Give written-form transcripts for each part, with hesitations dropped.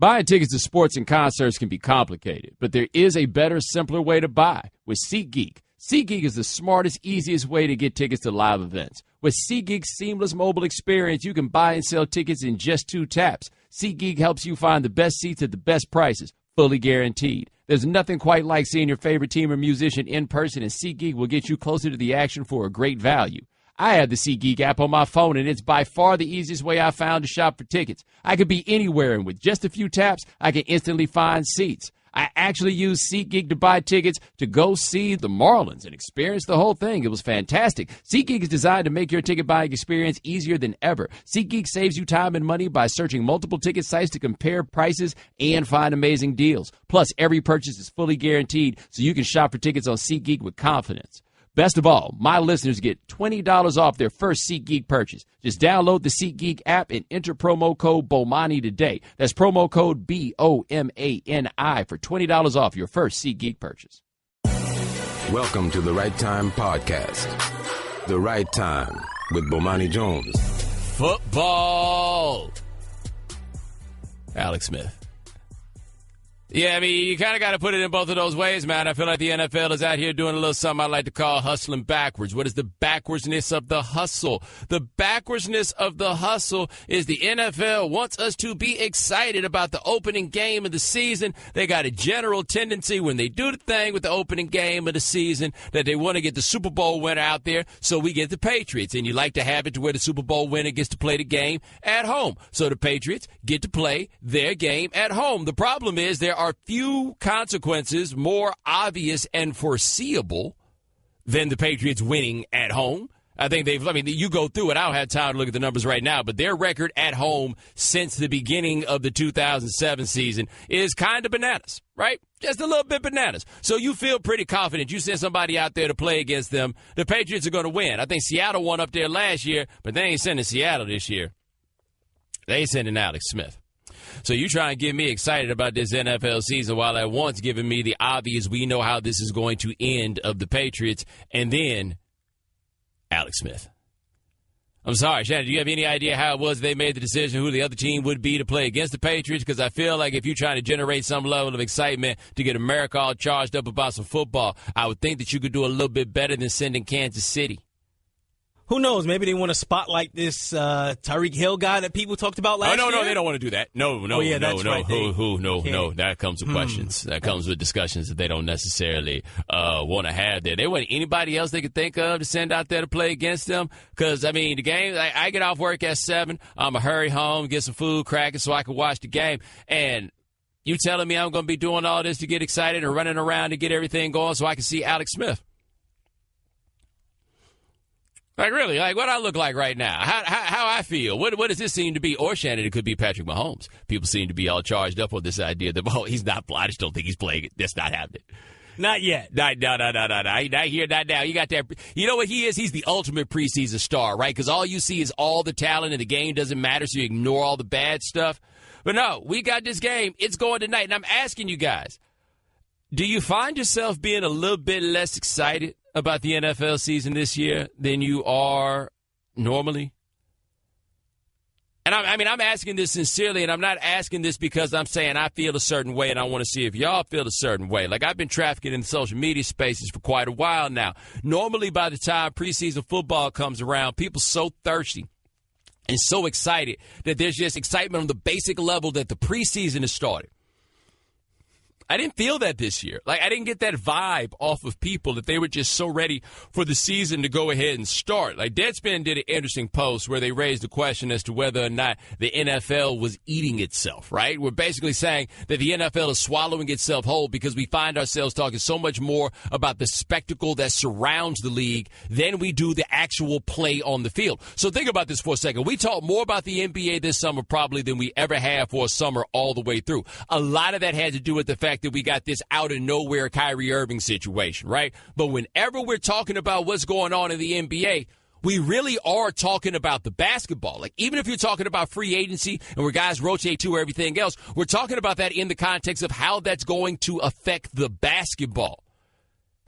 Buying tickets to sports and concerts can be complicated, but there is a better, simpler way to buy with SeatGeek. SeatGeek is the smartest, easiest way to get tickets to live events. With SeatGeek's seamless mobile experience, you can buy and sell tickets in just 2 taps. SeatGeek helps you find the best seats at the best prices, fully guaranteed. There's nothing quite like seeing your favorite team or musician in person, and SeatGeek will get you closer to the action for a great value. I have the SeatGeek app on my phone, and it's by far the easiest way I've found to shop for tickets. I could be anywhere, and with just a few taps, I can instantly find seats. I actually used SeatGeek to buy tickets to go see the Marlins and experience the whole thing. It was fantastic. SeatGeek is designed to make your ticket buying experience easier than ever. SeatGeek saves you time and money by searching multiple ticket sites to compare prices and find amazing deals. Plus, every purchase is fully guaranteed, so you can shop for tickets on SeatGeek with confidence. Best of all, my listeners get $20 off their first SeatGeek purchase. Just download the SeatGeek app and enter promo code Bomani today. That's promo code BOMANI for $20 off your first SeatGeek purchase. Welcome to the Right Time Podcast. The Right Time with Bomani Jones. Football. Alex Smith. Yeah, I mean, you kind of got to put it in both of those ways, man. I feel like the NFL is out here doing a little something I like to call hustling backwards. What is the backwardsness of the hustle? The backwardsness of the hustle is the NFL wants us to be excited about the opening game of the season. They got a general tendency when they do the thing with the opening game of the season that they want to get the Super Bowl winner out there, so we get the Patriots. And you like to have it to where the Super Bowl winner gets to play the game at home. So the Patriots get to play their game at home. The problem is there are few consequences more obvious and foreseeable than the Patriots winning at home. I think you go through it. I don't have time to look at the numbers right now, but their record at home since the beginning of the 2007 season is kind of bananas, right? Just a little bit bananas. So you feel pretty confident. You send somebody out there to play against them, the Patriots are going to win. I think Seattle won up there last year, but they ain't sending Seattle this year. They ain't sending Alex Smith. So you try and get me excited about this NFL season while at once giving me the obvious, we know how this is going to end of the Patriots, and then Alex Smith. I'm sorry, Shannon, do you have any idea how it was they made the decision who the other team would be to play against the Patriots? Because I feel like if you're trying to generate some level of excitement to get America all charged up about some football, I would think that you could do a little bit better than sending Kansas City. Who knows? Maybe they want to spotlight this Tyreek Hill guy that people talked about last year. No, they don't want to do that. No. Right. No. That comes with questions. That comes with discussions that they don't necessarily want to have there. They want anybody else they could think of to send out there to play against them. Because, I mean, the game, I get off work at 7. I'm going to hurry home, get some food cracking so I can watch the game. And you telling me I'm going to be doing all this to get excited and running around to get everything going so I can see Alex Smith? Like, really? Like, what I look like right now? How I feel? What does this seem to be? Or, Shannon, it could be Patrick Mahomes. People seem to be all charged up on this idea that, he's not blind. I just don't think he's playing it. That's not happening. Not yet. No. Not here, not now. You got that. You know what he is? He's the ultimate preseason star, right? Because all you see is all the talent and the game doesn't matter, so you ignore all the bad stuff. But no, we got this game. It's going tonight. And I'm asking you guys, do you find yourself being a little bit less excited about the NFL season this year than you are normally? And I'm asking this sincerely, and I'm not asking this because I'm saying I feel a certain way, and I want to see if y'all feel a certain way. Like, I've been trafficking in social media spaces for quite a while now. Normally, by the time preseason football comes around, people so thirsty and so excited that there's just excitement on the basic level that the preseason has started. I didn't feel that this year. Like, I didn't get that vibe off of people that they were just so ready for the season to go ahead and start. Like, Deadspin did an interesting post where they raised the question as to whether or not the NFL was eating itself, right? We're basically saying that the NFL is swallowing itself whole because we find ourselves talking so much more about the spectacle that surrounds the league than we do the actual play on the field. So think about this for a second. We talk more about the NBA this summer probably than we ever have for a summer all the way through. A lot of that had to do with the fact that we got this out of nowhere Kyrie Irving situation, right? But whenever we're talking about what's going on in the NBA, we really are talking about the basketball. Like, even if you're talking about free agency and where guys rotate to or everything else, we're talking about that in the context of how that's going to affect the basketball.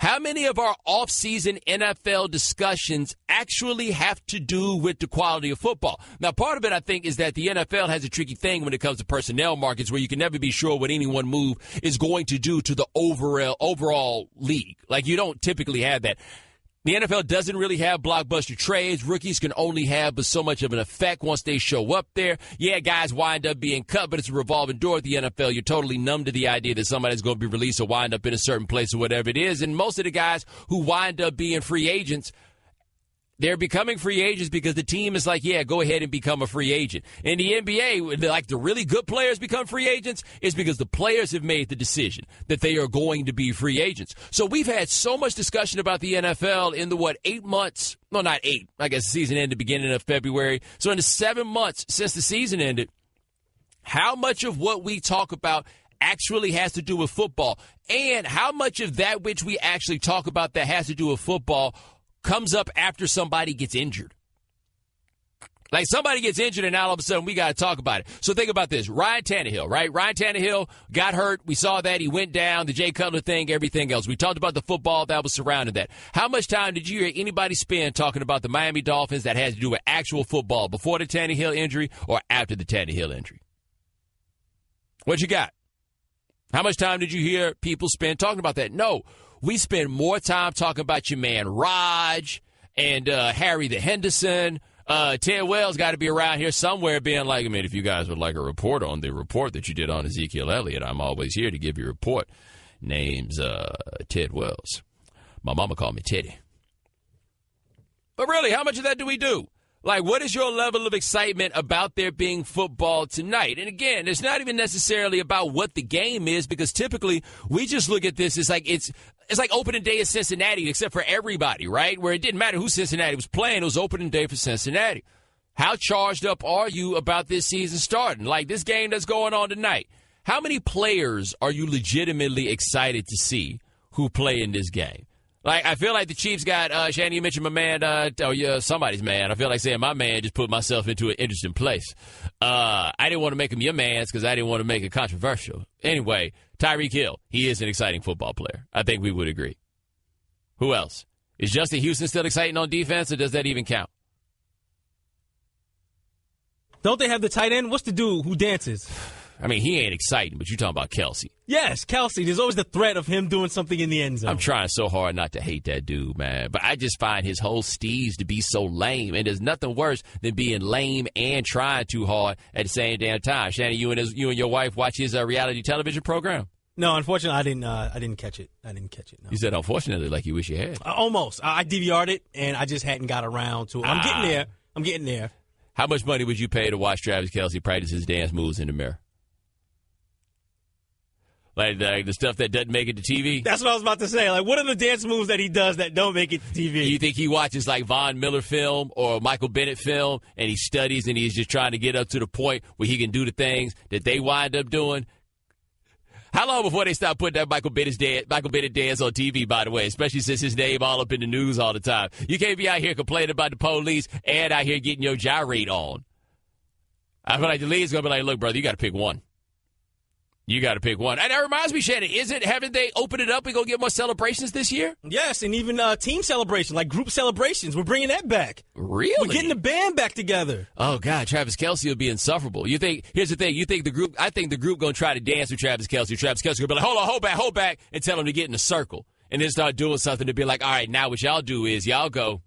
How many of our off-season NFL discussions actually have to do with the quality of football? Now, part of it, I think, is that the NFL has a tricky thing when it comes to personnel markets where you can never be sure what any one move is going to do to the overall league. Like, you don't typically have that. The NFL doesn't really have blockbuster trades. Rookies can only have but so much of an effect once they show up there. Yeah, guys wind up being cut, but it's a revolving door at the NFL. You're totally numb to the idea that somebody's going to be released or wind up in a certain place or whatever it is. And most of the guys who wind up being free agents, they're becoming free agents because the team is like, yeah, go ahead and become a free agent. In the NBA, like the really good players become free agents, is because the players have made the decision that they are going to be free agents. So we've had so much discussion about the NFL in the, 8 months? No, not 8. I guess the season ended beginning of February. So in the 7 months since the season ended, how much of what we talk about actually has to do with football? And how much of that which we actually talk about that has to do with football comes up after somebody gets injured? Like, somebody gets injured, and now all of a sudden we got to talk about it. So think about this. Ryan Tannehill, right? Ryan Tannehill got hurt. We saw that. He went down, the Jay Cutler thing, everything else. We talked about the football that was surrounding that. How much time did you hear anybody spend talking about the Miami Dolphins that has to do with actual football before the Tannehill injury or after the Tannehill injury? What you got? How much time did you hear people spend talking about that? No. We spend more time talking about your man Raj and Harry the Henderson. Ted Wells got to be around here somewhere being like, I mean, if you guys would like a report on the report that you did on Ezekiel Elliott, I'm always here to give you a report. Name's Ted Wells. My mama called me Teddy. But really, how much of that do we do? Like, what is your level of excitement about there being football tonight? And again, it's not even necessarily about what the game is, because typically we just look at this as like it's like opening day in Cincinnati, except for everybody, right? Where it didn't matter who Cincinnati was playing, it was opening day for Cincinnati. How charged up are you about this season starting? Like this game that's going on tonight. How many players are you legitimately excited to see who play in this game? Like, I feel like the Chiefs got, Shannon, you mentioned my man, somebody's man. I feel like saying my man, just put myself into an interesting place. I didn't want to make him your man's because I didn't want to make it controversial. Anyway, Tyreek Hill, he is an exciting football player. I think we would agree. Who else? Is Justin Houston still exciting on defense, or does that even count? Don't they have the tight end? What's the dude who dances? I mean, he ain't exciting, but you're talking about Kelsey. Yes, Kelsey. There's always the threat of him doing something in the end zone. I'm trying so hard not to hate that dude, man. But I just find his whole steez to be so lame. And there's nothing worse than being lame and trying too hard at the same damn time. Shannon, you and your wife watch his reality television program? No, unfortunately, I didn't catch it. No. You said unfortunately, like you wish you had. Almost. I DVR'd it, and I just hadn't got around to it. I'm getting there. How much money would you pay to watch Travis Kelce practice his dance moves in the mirror? Like the stuff that doesn't make it to TV? That's what I was about to say. Like, what are the dance moves that he does that don't make it to TV? You think he watches like Von Miller film or Michael Bennett film, and he studies and he's just trying to get up to the point where he can do the things that they wind up doing? How long before they stop putting that Michael Bennett dance on TV, by the way, especially since his name all up in the news all the time? You can't be out here complaining about the police and out here getting your gyrate on. I feel like the league's going to be like, look, brother, you got to pick one. You got to pick one. And that reminds me, Shannon, haven't they opened it up and go get more celebrations this year? Yes, and even team celebration, like group celebrations. We're bringing that back. Really? We're getting the band back together. Oh, God, Travis Kelce will be insufferable. Here's the thing. I think the group going to try to dance with Travis Kelce. Travis Kelce going to be like, hold on, hold back, and tell him to get in a circle. And then start doing something to be like, all right, now what y'all do is y'all go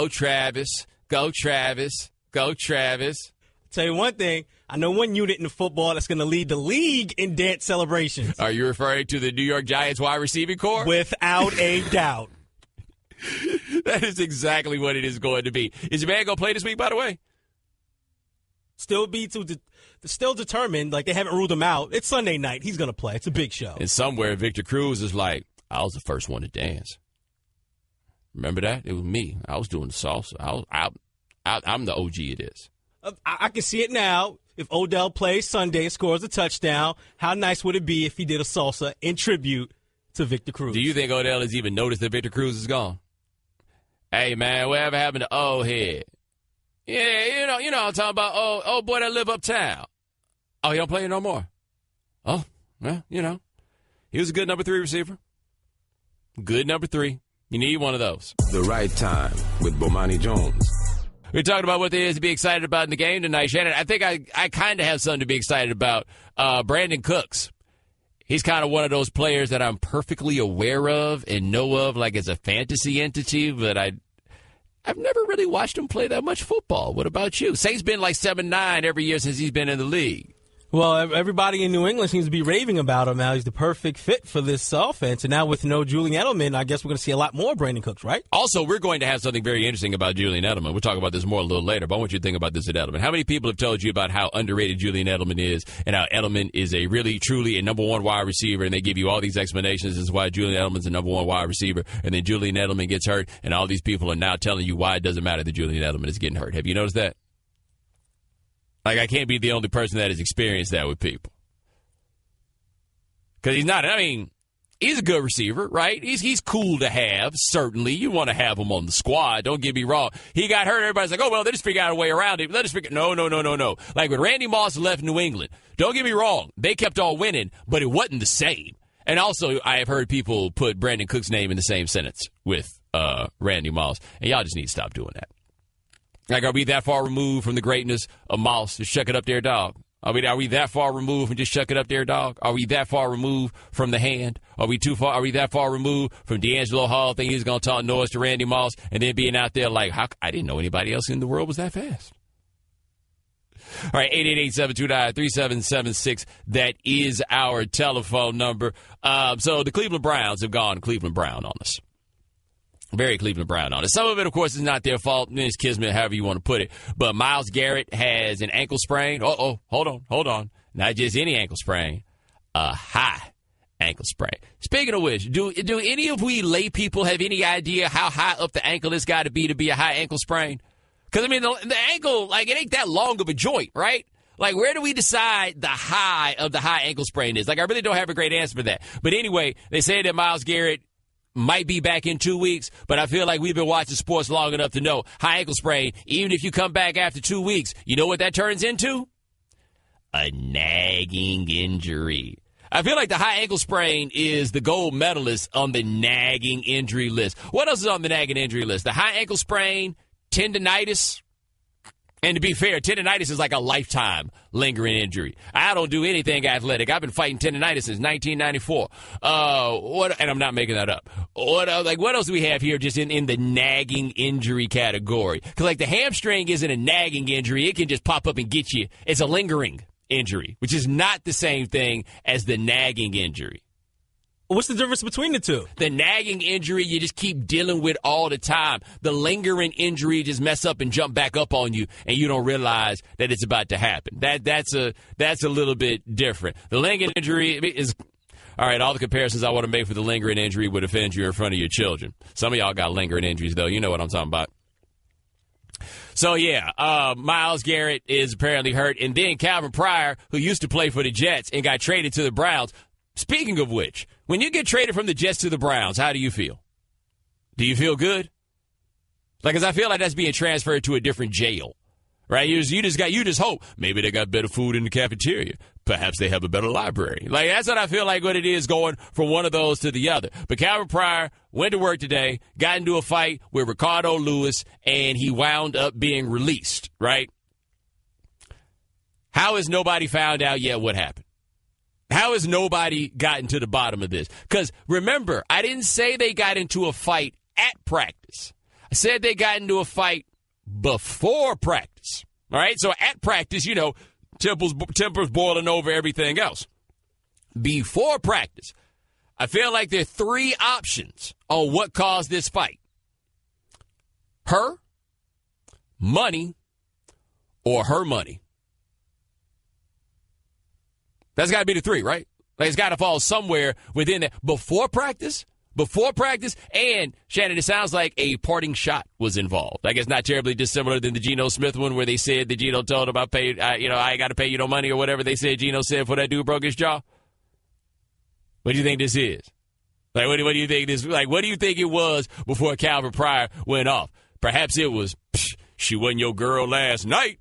Travis, go Travis, go Travis. Tell you one thing, I know one unit in the football that's going to lead the league in dance celebrations. Are you referring to the New York Giants wide receiving corps? Without a doubt. That is exactly what it is going to be. Is your man going to play this week, by the way? Still determined. Like, they haven't ruled him out. It's Sunday night. He's going to play. It's a big show. And somewhere Victor Cruz is like, I was the first one to dance. Remember that? It was me. I was doing the salsa. I'm the OG of this. I can see it now. If Odell plays Sunday and scores a touchdown, how nice would it be if he did a salsa in tribute to Victor Cruz? Do you think Odell has even noticed that Victor Cruz is gone? Hey, man, whatever happened to old head? Yeah, you know I'm talking about old boy that live uptown. Oh, he don't play no more? Oh, well, he was a good number 3 receiver. Good number 3. You need one of those. The Right Time with Bomani Jones. We're talking about what there is to be excited about in the game tonight, Shannon. I think I kind of have something to be excited about. Brandon Cooks. He's kind of one of those players that I'm perfectly aware of and know of like as a fantasy entity, but I've never really watched him play that much football. What about you? Saint's been like 7-9 every year since he's been in the league. Well, everybody in New England seems to be raving about him now. He's the perfect fit for this offense. And now with no Julian Edelman, I guess we're going to see a lot more Brandon Cooks, right? Also, we're going to have something very interesting about Julian Edelman. We'll talk about this more a little later, but I want you to think about this at Edelman. How many people have told you about how underrated Julian Edelman is and how Edelman is a really, truly a number one wide receiver, and they give you all these explanations as to why Julian Edelman's a number one wide receiver, and then Julian Edelman gets hurt, and all these people are now telling you why it doesn't matter that Julian Edelman is getting hurt. Have you noticed that? Like, I can't be the only person that has experienced that with people. Because he's not, I mean, he's a good receiver, right? He's cool to have, certainly. You want to have him on the squad, don't get me wrong. He got hurt, everybody's like, oh, well, they just figure out a way around it. No. Like when Randy Moss left New England, don't get me wrong, they kept on winning, but it wasn't the same. And also, I have heard people put Brandon Cook's name in the same sentence with Randy Moss, and y'all just need to stop doing that. Like, are we that far removed from the greatness of Moss? Just chuck it up there, dog. Are we that far removed from just chuck it up there, dog? Are we that far removed from the hand? Are we that far removed from D'Angelo Hall thinking he's going to talk noise to Randy Moss and then being out there like, I didn't know anybody else in the world was that fast. All right, 888-729-3776. That is our telephone number. So the Cleveland Browns have gone Cleveland Brown on us. Very Cleveland Brown on it. Some of it, of course, is not their fault. It's kismet, however you want to put it. But Myles Garrett has an ankle sprain. Hold on. Not just any ankle sprain. A high ankle sprain. Speaking of which, do any of we lay people have any idea how high up the ankle it's got to be a high ankle sprain? Because, I mean, the ankle, like, it ain't that long of a joint, right? Like, where do we decide the high of the high ankle sprain is? Like, I really don't have a great answer for that. But anyway, they say that Myles Garrett might be back in 2 weeks, but I feel like we've been watching sports long enough to know high ankle sprain, even if you come back after 2 weeks, you know what that turns into? A nagging injury. I feel like the high ankle sprain is the gold medalist on the nagging injury list. What else is on the nagging injury list? The high ankle sprain, tendinitis. And to be fair, tendinitis is like a lifetime lingering injury. I don't do anything athletic. I've been fighting tendinitis since 1994. And I'm not making that up. What else do we have here just in the nagging injury category? Because, like, the hamstring isn't a nagging injury. It can just pop up and get you. It's a lingering injury, which is not the same thing as the nagging injury. What's the difference between the two? The nagging injury you just keep dealing with all the time. The lingering injury just mess up and jump back up on you, and you don't realize that it's about to happen. That's a little bit different. The lingering injury is all right. All the comparisons I want to make for the lingering injury would offend you in front of your children. Some of y'all got lingering injuries though. You know what I'm talking about. So, yeah, Myles Garrett is apparently hurt, and then Calvin Pryor, who used to play for the Jets and got traded to the Browns. Speaking of which, when you get traded from the Jets to the Browns, how do you feel? Do you feel good? Like, because I feel like that's being transferred to a different jail, right? You just hope maybe they got better food in the cafeteria. Perhaps they have a better library. Like, that's what I feel like what it is going from one of those to the other. But Calvin Pryor went to work today, got into a fight with Ricardo Lewis, and he wound up being released, right? How has nobody found out yet what happened? How has nobody gotten to the bottom of this? Because remember, I didn't say they got into a fight at practice. I said they got into a fight before practice. All right? So at practice, you know, tempers boiling over everything else. Before practice, I feel like there are 3 options on what caused this fight. Her, money, or her money. That's got to be the 3, right? Like, it's got to fall somewhere within that. Before practice, and, Shannon, it sounds like a parting shot was involved. I guess not terribly dissimilar than the Geno Smith one where they said that Geno told him I ain't got to pay you no money or whatever they said Geno said for that dude broke his jaw. What do you think this is? Like, what do you think this? Like, what do you think it was before Calvin Pryor went off? Perhaps it was, she wasn't your girl last night.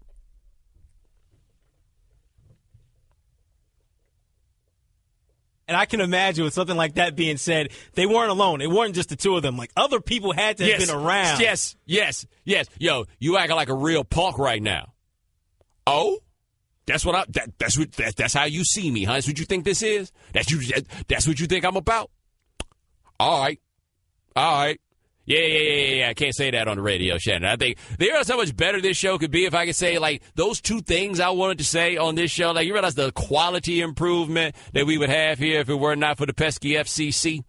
And I can imagine with something like that being said, they weren't alone. It wasn't just the two of them. Like, other people had to have been around. Yes. Yo, you acting like a real punk right now. Oh? That's how you see me, huh? That's what you think this is? That's what you think I'm about? All right. Yeah. I can't say that on the radio, Shannon. I think there's how much better this show could be if I could say, like, those two things I wanted to say on this show. Like, you realize the quality improvement that we would have here if it were not for the pesky FCC?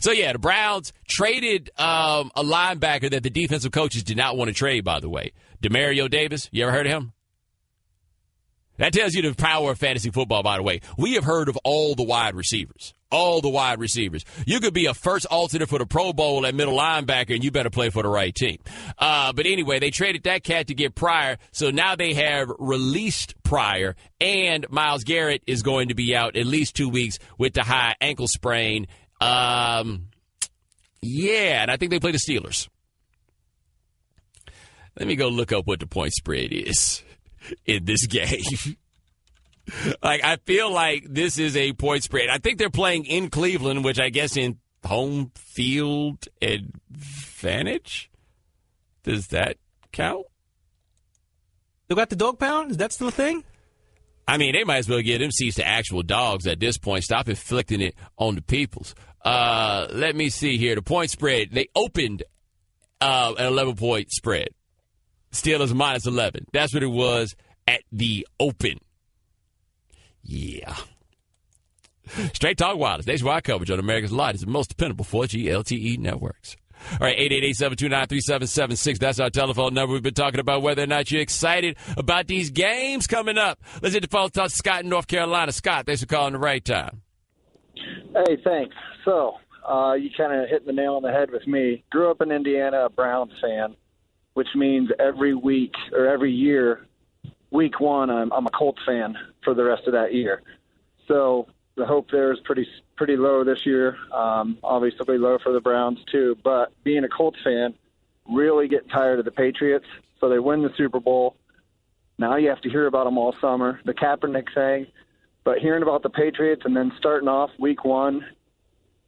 So, yeah, the Browns traded a linebacker that the defensive coaches did not want to trade, by the way. Demario Davis. You ever heard of him? That tells you the power of fantasy football, by the way. We have heard of all the wide receivers. All the wide receivers. You could be a first alternate for the Pro Bowl at middle linebacker, and you better play for the right team. But anyway, they traded that cat to get Pryor, so now they have released Pryor, and Myles Garrett is going to be out at least 2 weeks with the high ankle sprain. And I think they play the Steelers. Let me go look up what the point spread is in this game. Like, I feel like this is a point spread. I think they're playing in Cleveland, which I guess in home field advantage. Does that count? They got the dog pound? Is that still a thing? I mean, they might as well give them seats to actual dogs at this point. Stop inflicting it on the peoples. Let me see here. The point spread, they opened an 11-point spread. Steelers minus 11. That's what it was at the open. Yeah. Straight Talk Wireless. Nationwide coverage on America's largest and most dependable 4G LTE networks. All right, 888-729-3776. That's our telephone number. We've been talking about whether or not you're excited about these games coming up. Let's hit the phone, talk to Scott in North Carolina. Scott, thanks for calling the right time. Hey, thanks. So, you kind of hit the nail on the head with me. Grew up in Indiana, a Browns fan, which means every week or every year, week one, I'm a Colts fan for the rest of that year. So the hope there is pretty low this year. Obviously low for the Browns too. But being a Colts fan, really get tired of the Patriots. So they win the Super Bowl. Now you have to hear about them all summer. The Kaepernick thing. But hearing about the Patriots and then starting off week one,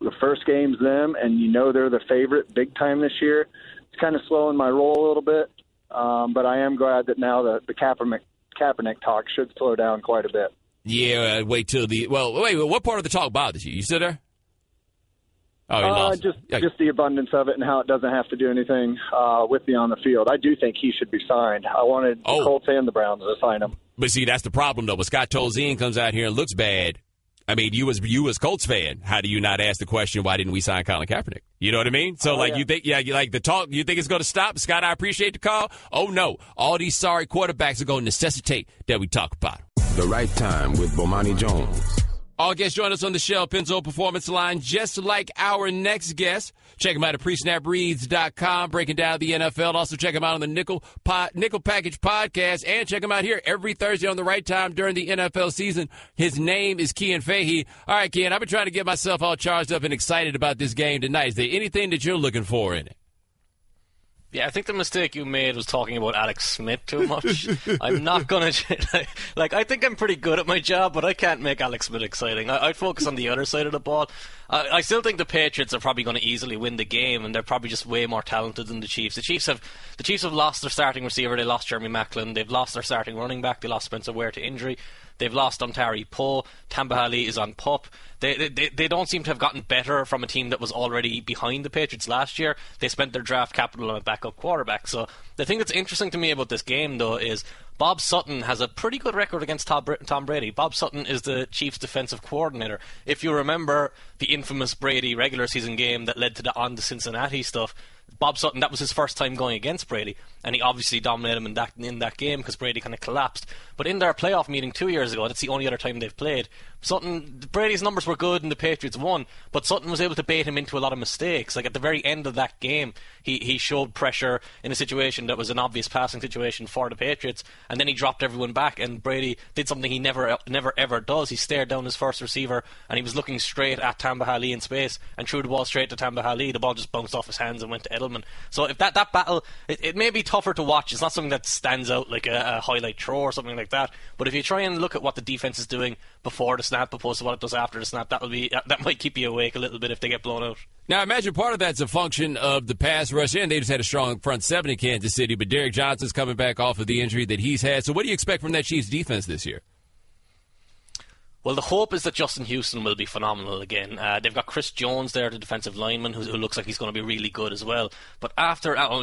the first game's them, and you know they're the favorite big time this year. It's kind of slowing my roll a little bit. But I am glad that now the Kaepernick talk should slow down quite a bit. Yeah, wait, what part of the talk bothers you? You still there? Oh, he lost. Just the abundance of it and how it doesn't have to do anything with me on the field. I do think he should be signed. I wanted the Colts and the Browns to sign him. But see, that's the problem, though. When Scott Tolzien comes out here and looks bad, I mean, you as Colts fan, how do you not ask the question, why didn't we sign Colin Kaepernick? You know what I mean? So, you think, you like the talk, you think it's going to stop? Scott, I appreciate the call. Oh, no. All these sorry quarterbacks are going to necessitate that we talk about them. The Right Time with Bomani Jones. All guests join us on the Shell Pennzoil Performance Line, just like our next guest. Check him out at presnapreads.com, breaking down the NFL. Also check him out on the Nickel Package Podcast, and check him out here every Thursday on the Right Time during the NFL season. His name is Kian Fahey. All right, Kian, I've been trying to get myself all charged up and excited about this game tonight. Is there anything that you're looking for in it? Yeah, I think the mistake you made was talking about Alex Smith too much. I'm not going to... I think I'm pretty good at my job, but I can't make Alex Smith exciting. I'd focus on the other side of the ball. I still think the Patriots are probably going to easily win the game, and they're probably just way more talented than the Chiefs. The Chiefs have lost their starting receiver. They lost Jeremy Maclin. They've lost their starting running back. They lost Spencer Ware to injury. They've lost Ontari Poe. Tamba Hali is on PUP. They don't seem to have gotten better from a team that was already behind the Patriots last year. They spent their draft capital on a backup quarterback. So the thing that's interesting to me about this game, though, is Bob Sutton has a pretty good record against Tom Brady. Bob Sutton is the Chiefs' defensive coordinator. If you remember the infamous Brady regular season game that led to the on the Cincinnati stuff, Bob Sutton, that was his first time going against Brady, and he obviously dominated him in that game because Brady kind of collapsed. But in their playoff meeting 2 years ago, that's the only other time they've played, Brady's numbers were good and the Patriots won, but Sutton was able to bait him into a lot of mistakes. Like at the very end of that game, he showed pressure in a situation that was an obvious passing situation for the Patriots, and then he dropped everyone back, and Brady did something he never ever does. He stared down his first receiver, and he was looking straight at Tamba Hali in space, and threw the ball straight to Tamba Hali. The ball just bounced off his hands and went to Edelman. So if that battle, it may be tougher to watch. It's not something that stands out like a highlight throw or something like that. But if you try and look at what the defense is doing before the snap opposed to what it does after the snap, that might keep you awake a little bit if they get blown out. Now, I imagine part of that's a function of the pass rush, and they just had a strong front seven in Kansas City, but Derrick Johnson's coming back off of the injury that he's had. So what do you expect from that Chiefs defense this year? Well, the hope is that Justin Houston will be phenomenal again. They've got Chris Jones there, the defensive lineman, who looks like he's going to be really good as well. But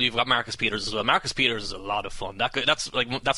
you've got Marcus Peters as well. Marcus Peters is a lot of fun. That's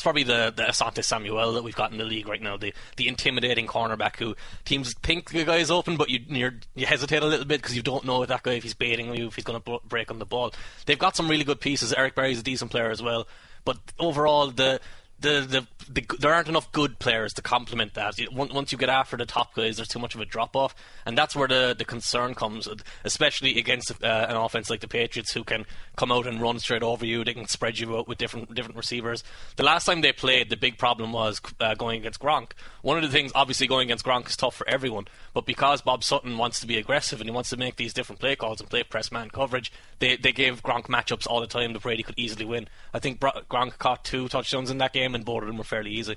probably the Asante Samuel that we've got in the league right now. The intimidating cornerback who teams think the guy's open, but you hesitate a little bit because you don't know if that guy, if he's baiting you, if he's going to break on the ball. They've got some really good pieces. Eric Berry's a decent player as well. But overall, there aren't enough good players to complement that. Once you get after the top guys, there's too much of a drop-off, and that's where the concern comes, especially against an offense like the Patriots, who can come out and run straight over you. They can spread you out with different receivers. The last time they played, the big problem was going against Gronk. One of the things, obviously, going against Gronk is tough for everyone, but because Bob Sutton wants to be aggressive and he wants to make these different play calls and play press man coverage, they gave Gronk matchups all the time that Brady could easily win. I think Gronk caught 2 touchdowns in that game, and both of them were fairly easy.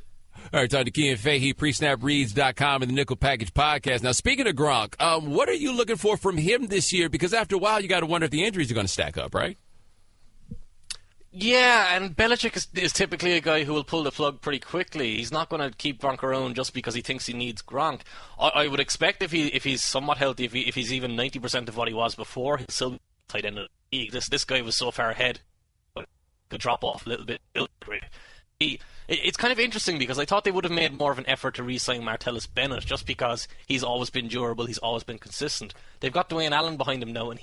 All right, talking to Kean Fahey, presnapreads.com and the Nickel Package podcast. Now, speaking of Gronk, what are you looking for from him this year? Because after a while, you got to wonder if the injuries are going to stack up, right? Yeah, and Belichick is typically a guy who will pull the plug pretty quickly. He's not going to keep Gronk around just because he thinks he needs Gronk. I would expect if he's somewhat healthy, if he's even 90% of what he was before, he'll still be tight end of the league. This guy was so far ahead, but could drop off a little bit. It's kind of interesting because I thought they would have made more of an effort to re-sign Martellus Bennett just because he's always been durable, he's always been consistent. They've got Dwayne Allen behind him now, and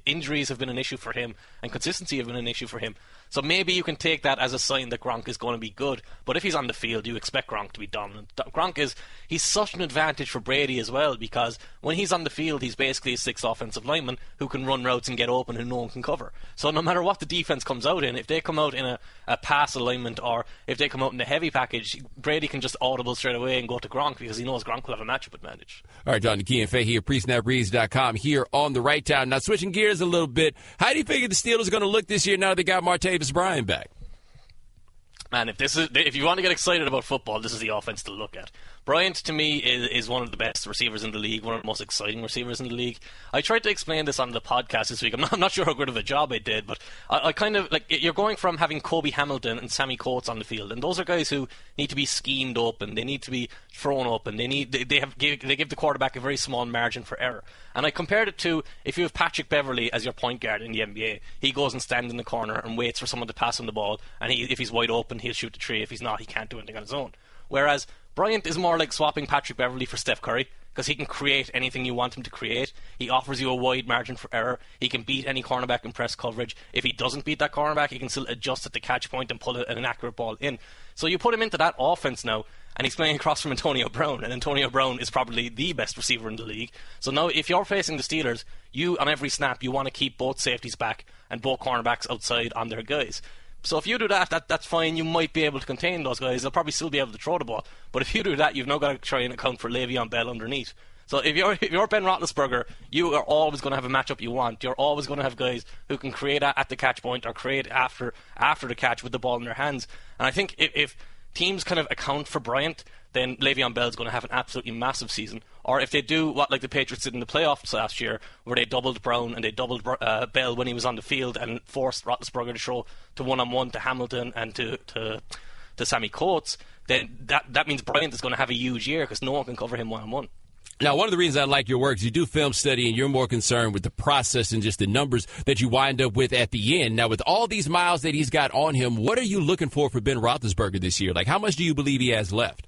injuries have been an issue for him, and consistency have been an issue for him. So maybe you can take that as a sign that Gronk is going to be good, but if he's on the field, you expect Gronk to be dominant. He's such an advantage for Brady as well, because when he's on the field, he's basically a 6th offensive lineman who can run routes and get open and no one can cover. So no matter what the defense comes out in, if they come out in a pass alignment or if they come out in a heavy package, Brady can just audible straight away and go to Gronk because he knows Gronk will have a matchup advantage. All right, John Kean Fahey of presnapreads.com here on the right time. Now, switching gears a little bit, how do you figure the Steelers are going to look this year now that they got Martavis Bryant back? Man, if you want to get excited about football, this is the offense to look at. Bryant, to me, is one of the best receivers in the league, one of the most exciting receivers in the league. I tried to explain this on the podcast this week. I'm not sure how good of a job I did, but I kind of, like, you're going from having Kobe Hamilton and Sammy Coates on the field, and those are guys who need to be schemed open. They need to be thrown open. They give the quarterback a very small margin for error. And I compared it to if you have Patrick Beverley as your point guard in the NBA, he goes and stands in the corner and waits for someone to pass him the ball, and if he's wide open, he'll shoot the three. If he's not, he can't do anything on his own. Whereas Bryant is more like swapping Patrick Beverley for Steph Curry, because he can create anything you want him to create. He offers you a wide margin for error. He can beat any cornerback in press coverage. If he doesn't beat that cornerback, he can still adjust at the catch point and pull an accurate ball in. So you put him into that offense now, and he's playing across from Antonio Brown, and Antonio Brown is probably the best receiver in the league. So now if you're facing the Steelers, you, on every snap, you want to keep both safeties back and both cornerbacks outside on their guys. So if you do that's fine. You might be able to contain those guys. They'll probably still be able to throw the ball. But if you do that, you've now got to try and account for Le'Veon Bell underneath. So if you're Ben Roethlisberger, you are always going to have a matchup you want. You're always going to have guys who can create at the catch point or create after the catch with the ball in their hands. And I think if teams kind of account for Bryant, then Le'Veon Bell is going to have an absolutely massive season. Or if they do what like the Patriots did in the playoffs last year, where they doubled Brown and they doubled Bell when he was on the field and forced Roethlisberger to throw to one-on-one to Hamilton and to Sammy Coates, then that means Bryant is going to have a huge year because no one can cover him one-on-one. Now, one of the reasons I like your work is you do film study and you're more concerned with the process and just the numbers that you wind up with at the end. Now, with all these miles that he's got on him, what are you looking for Ben Roethlisberger this year? Like, how much do you believe he has left?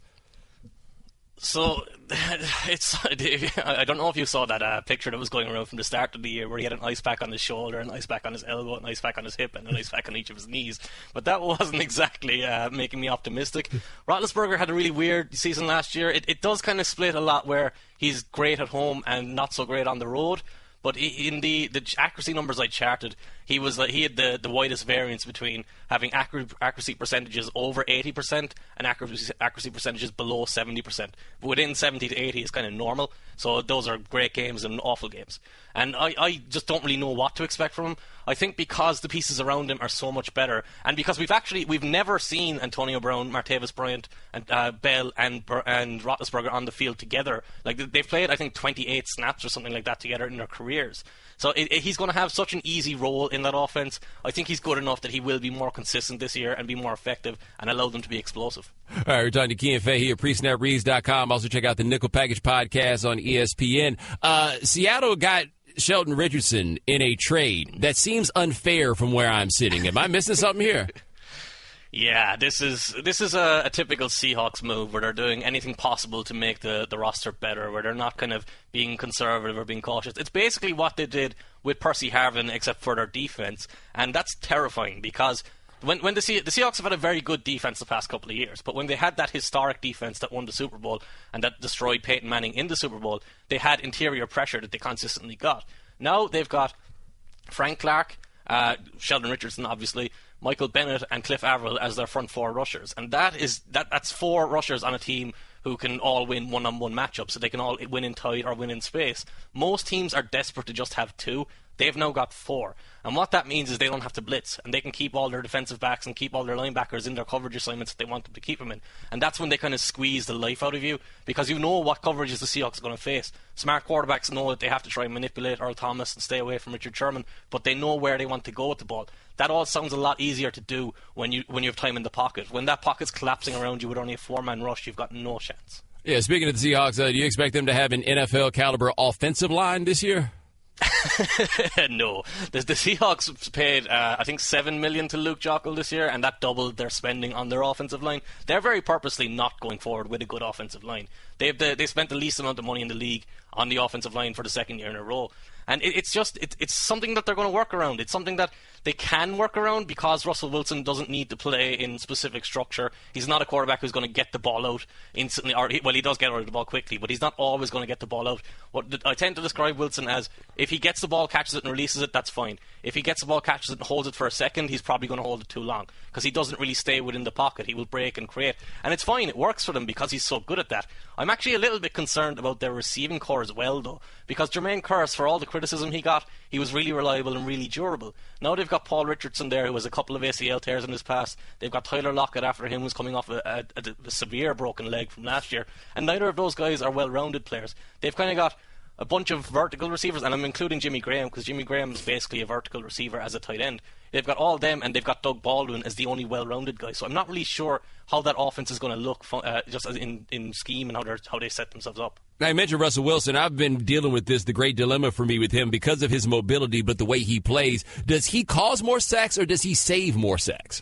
So, I don't know if you saw that picture that was going around from the start of the year where he had an ice pack on his shoulder, an ice pack on his elbow, an ice pack on his hip, and an ice pack on each of his knees. But that wasn't exactly making me optimistic. Roethlisberger had a really weird season last year. It does kind of split a lot where he's great at home and not so great on the road. But in the accuracy numbers I charted, he had the widest variance between having accuracy percentages over 80% and accuracy percentages below 70%. But within 70 to 80 is kind of normal. So those are great games and awful games. And I just don't really know what to expect from him. I think because the pieces around him are so much better, and because we've never seen Antonio Brown, Martavis Bryant, and Bell and Roethlisberger on the field together. Like, they've played, I think, 28 snaps or something like that together in their careers. So he's going to have such an easy role in that offense. I think he's good enough that he will be more consistent this year and be more effective and allow them to be explosive. All right, we're talking to Key and Fahey at PreSnapReads.com. Also check out the Nickel Package podcast on ESPN. Seattle got Sheldon Richardson in a trade that seems unfair from where I'm sitting. Am I missing something here? Yeah, this is a typical Seahawks move where they're doing anything possible to make the roster better, where they're not kind of being conservative or being cautious. It's basically what they did with Percy Harvin, except for their defense, and that's terrifying because when the Seahawks have had a very good defense the past couple of years, but when they had that historic defense that won the Super Bowl and that destroyed Peyton Manning in the Super Bowl, they had interior pressure that they consistently got. Now they've got Frank Clark, Sheldon Richardson, obviously, Michael Bennett and Cliff Averill as their front four rushers, and that's four rushers on a team who can all win one-on-one matchups, so they can all win in tight or win in space. Most teams are desperate to just have two. They've now got four. And what that means is they don't have to blitz, and they can keep all their defensive backs and keep all their linebackers in their coverage assignments that they want them to keep them in. And that's when they kind of squeeze the life out of you, because you know what coverages the Seahawks are going to face. Smart quarterbacks know that they have to try and manipulate Earl Thomas and stay away from Richard Sherman, but they know where they want to go with the ball. That all sounds a lot easier to do when you have time in the pocket. When that pocket's collapsing around you with only a four-man rush, you've got no chance. Yeah, speaking of the Seahawks, do you expect them to have an NFL-caliber offensive line this year? No. The Seahawks paid, I think, $7 million to Luke Joeckel this year, and that doubled their spending on their offensive line. They're very purposely not going forward with a good offensive line. They spent the least amount of money in the league on the offensive line for the second year in a row. And it's something that they're going to work around. It's something that they can work around because Russell Wilson doesn't need to play in specific structure. He's not a quarterback who's going to get the ball out instantly. He does get out of the ball quickly, but he's not always going to get the ball out. I tend to describe Wilson as, if he gets the ball, catches it, and releases it, that's fine. If he gets the ball, catches it, and holds it for a second, he's probably going to hold it too long because he doesn't really stay within the pocket. He will break and create. And it's fine. It works for them because he's so good at that. I'm actually a little bit concerned about their receiving core as well, though, because Jermaine Kearse, for all the criticism he got, he was really reliable and really durable. Now they've got Paul Richardson there, who has a couple of ACL tears in his past. They've got Tyler Lockett after him, who's coming off a severe broken leg from last year. And neither of those guys are well-rounded players. They've kind of got a bunch of vertical receivers, and I'm including Jimmy Graham, because Jimmy Graham is basically a vertical receiver as a tight end. They've got all them, and they've got Doug Baldwin as the only well-rounded guy. So I'm not really sure how that offense is going to look just as in scheme and how they set themselves up. Now, I mentioned Russell Wilson. I've been dealing with the great dilemma for me with him because of his mobility, but the way he plays. Does he cause more sacks or does he save more sacks?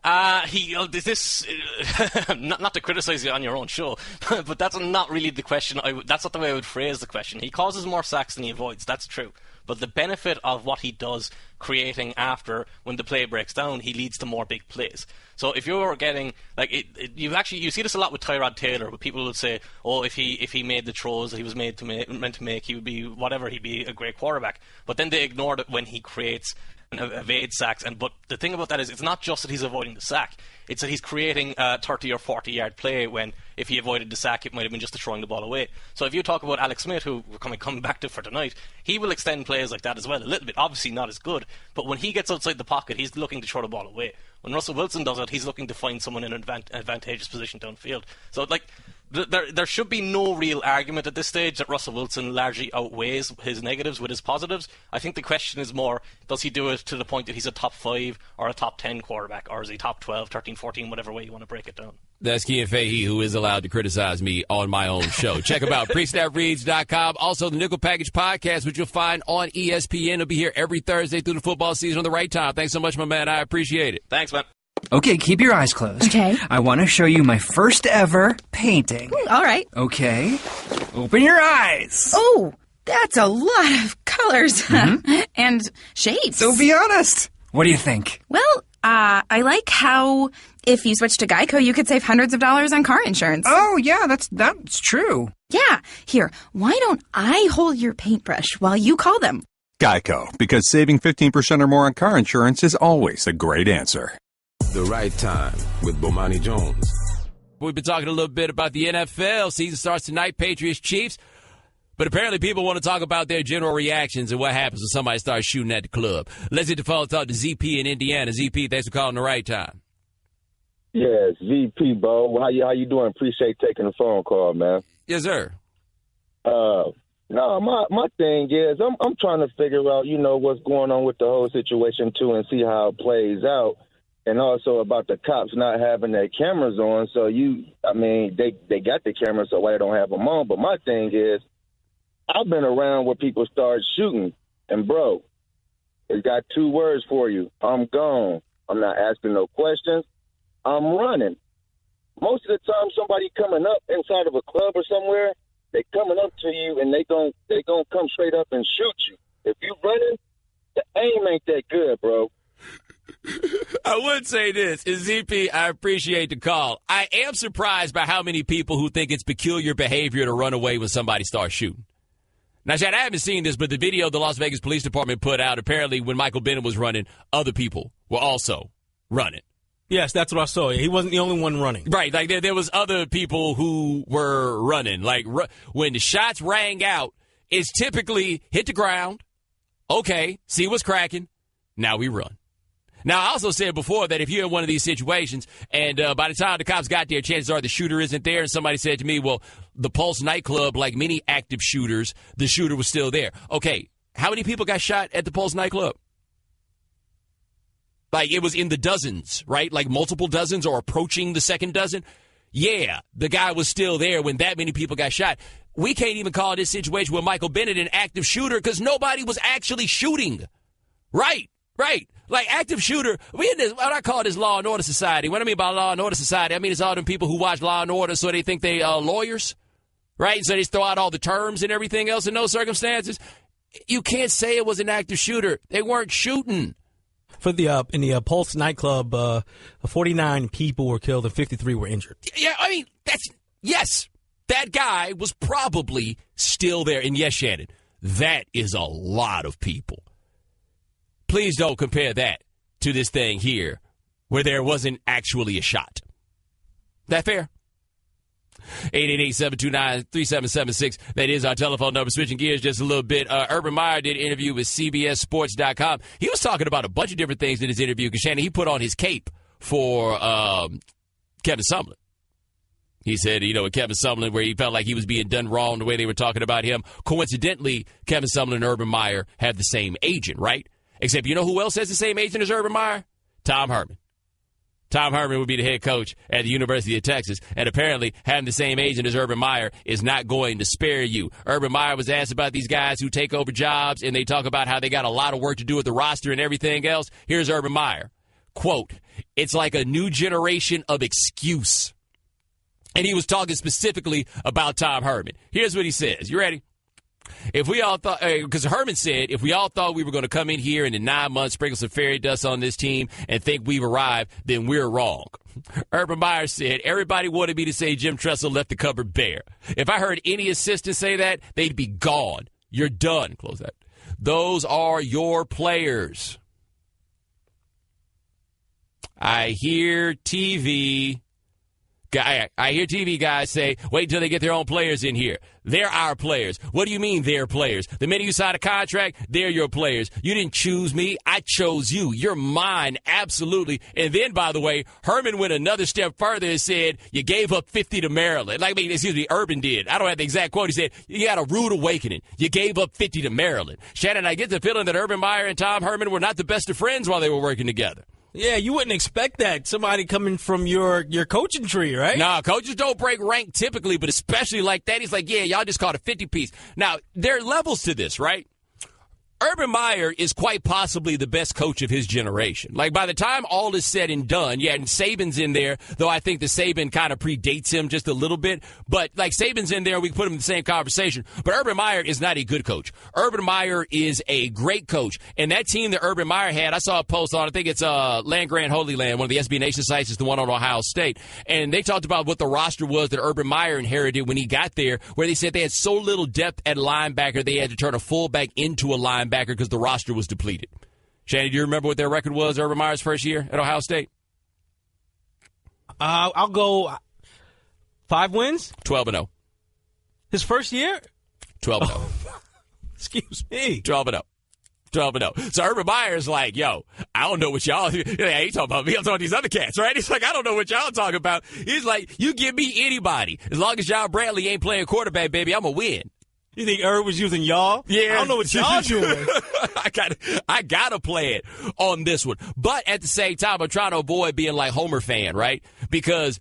Not to criticize you on your own show, but that's not really the question. That's not the way I would phrase the question. He causes more sacks than he avoids. That's true. But the benefit of what he does creating after, when the play breaks down, he leads to more big plays. So if you're getting, like, you see this a lot with Tyrod Taylor, where people would say, oh, if he made the throws that he was meant to make, he would be whatever, he'd be a great quarterback. But then they ignored it when he creates and evade sacks. But the thing about that is, it's not just that he's avoiding the sack, it's that he's creating a 30 or 40 yard play, when if he avoided the sack, it might have been just throwing the ball away. So if you talk about Alex Smith, who we're coming back to for tonight, he will extend plays like that as well, a little bit. Obviously not as good, but when he gets outside the pocket, he's looking to throw the ball away. When Russell Wilson does it, he's looking to find someone in an advantageous position downfield. So, like, there should be no real argument at this stage that Russell Wilson largely outweighs his negatives with his positives. I think the question is more, does he do it to the point that he's a top 5 or a top 10 quarterback, or is he top 12, 13, 14, whatever way you want to break it down? That's Key and Fahey, who is allowed to criticize me on my own show. Check him out, PreSnapReads.com. Also, the Nickel Package podcast, which you'll find on ESPN. It'll be here every Thursday through the football season on the right time. Thanks so much, my man. I appreciate it. Thanks, man. Okay, keep your eyes closed. Okay. I want to show you my first ever painting. All right. Okay. Open your eyes. Oh, that's a lot of colors. Mm-hmm. And shapes. So be honest. What do you think? Well, I like how if you switch to Geico, you could save hundreds of dollars on car insurance. Oh, yeah, that's true. Yeah. Here, why don't I hold your paintbrush while you call them? Geico, because saving 15% or more on car insurance is always a great answer. The Right Time with Bomani Jones. We've been talking a little bit about the NFL. Season starts tonight, Patriots, Chiefs. But apparently people want to talk about their general reactions and what happens when somebody starts shooting at the club. Let's hit the phone and talk to ZP in Indiana. ZP, thanks for calling the right time. Yes, VP, Bo. How you doing? Appreciate taking the phone call, man. Yes, sir. No, my thing is I'm trying to figure out, what's going on with the whole situation too, and see how it plays out, and also about the cops not having their cameras on. So they got the cameras, so why they don't have them on? But my thing is, I've been around where people start shooting, and bro, it's got two words for you. I'm gone. I'm not asking no questions. I'm running. Most of the time, somebody coming up inside of a club or somewhere, they coming up to you and they gonna come straight up and shoot you. If you running, the aim ain't that good, bro. I would say this, ZP, I appreciate the call. I am surprised by how many people who think it's peculiar behavior to run away when somebody starts shooting. Now, Chad, I haven't seen this, but the video the Las Vegas Police Department put out, apparently when Michael Bennett was running, other people were also running. Yes, that's what I saw. He wasn't the only one running. Right, like there was other people who were running. Like when the shots rang out, it's typically hit the ground, okay, see what's cracking, now we run. Now, I also said before that if you're in one of these situations and by the time the cops got there, chances are the shooter isn't there. And somebody said to me, well, the Pulse nightclub, like many active shooters, the shooter was still there. Okay, how many people got shot at the Pulse nightclub? Like it was in the dozens, right? Like multiple dozens or approaching the second dozen. Yeah, the guy was still there when that many people got shot. We can't even call this situation with Michael Bennett an active shooter because nobody was actually shooting. Right. Like active shooter, we in this, what I call this law and order society. What I mean by law and order society, I mean it's all them people who watch Law and Order so they think they are lawyers, right? So they throw out all the terms and everything else in those circumstances. You can't say it was an active shooter. They weren't shooting. For the in the Pulse nightclub, 49 people were killed and 53 were injured. Yeah, I mean yes, that guy was probably still there. And yes, Shannon, that is a lot of people. Please don't compare that to this thing here where there wasn't actually a shot. That fair? 888-729-3776. That is our telephone number. Switching gears just a little bit. Urban Meyer did an interview with CBSSports.com. He was talking about a bunch of different things in his interview because, Shannon, he put on his cape for Kevin Sumlin. He said, with Kevin Sumlin, where he felt like he was being done wrong the way they were talking about him. Coincidentally, Kevin Sumlin and Urban Meyer have the same agent, right? Except you know who else has the same agent as Urban Meyer? Tom Herman. Tom Herman would be the head coach at the University of Texas, and apparently having the same agent as Urban Meyer is not going to spare you. Urban Meyer was asked about these guys who take over jobs, and they talk about how they got a lot of work to do with the roster and everything else. Here's Urban Meyer. Quote, it's like a new generation of excuse. And he was talking specifically about Tom Herman. Here's what he says. You ready? If we all thought, because Herman said, if we all thought we were going to come in here and in 9 months sprinkle some fairy dust on this team and think we've arrived, then we're wrong. Urban Meyer said, everybody wanted me to say Jim Tressel left the cupboard bare. If I heard any assistant say that, they'd be gone. You're done. Close that. Those are your players. I hear TV guys say, wait until they get their own players in here. They're our players. What do you mean they're players? The minute you sign a contract, they're your players. You didn't choose me. I chose you. You're mine, absolutely. And then, by the way, Herman went another step further and said, you gave up 50 to Maryland. Urban did. I don't have the exact quote. He said, you got a rude awakening. You gave up 50 to Maryland. Shannon, I get the feeling that Urban Meyer and Tom Herman were not the best of friends while they were working together. Yeah, you wouldn't expect that. Somebody coming from your coaching tree, right? No, coaches don't break rank typically, but especially like that. He's like, yeah, y'all just caught a 50-piece. Now, there are levels to this, right? Urban Meyer is quite possibly the best coach of his generation. Like, by the time all is said and done, yeah, and Saban's in there, though I think the Saban kind of predates him just a little bit. But, like, Saban's in there, we can put him in the same conversation. But Urban Meyer is not a good coach. Urban Meyer is a great coach. And that team that Urban Meyer had, I saw a post on, I think it's Land Grant Holy Land, one of the SB Nation sites, is the one on Ohio State. And they talked about what the roster was that Urban Meyer inherited when he got there, where they said they had so little depth at linebacker, they had to turn a fullback into a linebacker because the roster was depleted. Shannon, do you remember what their record was Urban Meyer's first year at Ohio State? I'll go 5 wins? 12-0. His first year? 12-0. Excuse me. 12-0. 12-0. So Urban Meyer's like, yo, I don't know what y'all, he talking about me, I'm talking about these other cats, right? He's like, I don't know what y'all talking about. He's like, you give me anybody. As long as John Bradley ain't playing quarterback, baby, I'm going to win. You think Irv was using y'all? Yeah. I don't know what y'all doing. I gotta play it on this one. But at the same time, I'm trying to avoid being like Homer fan, right? Because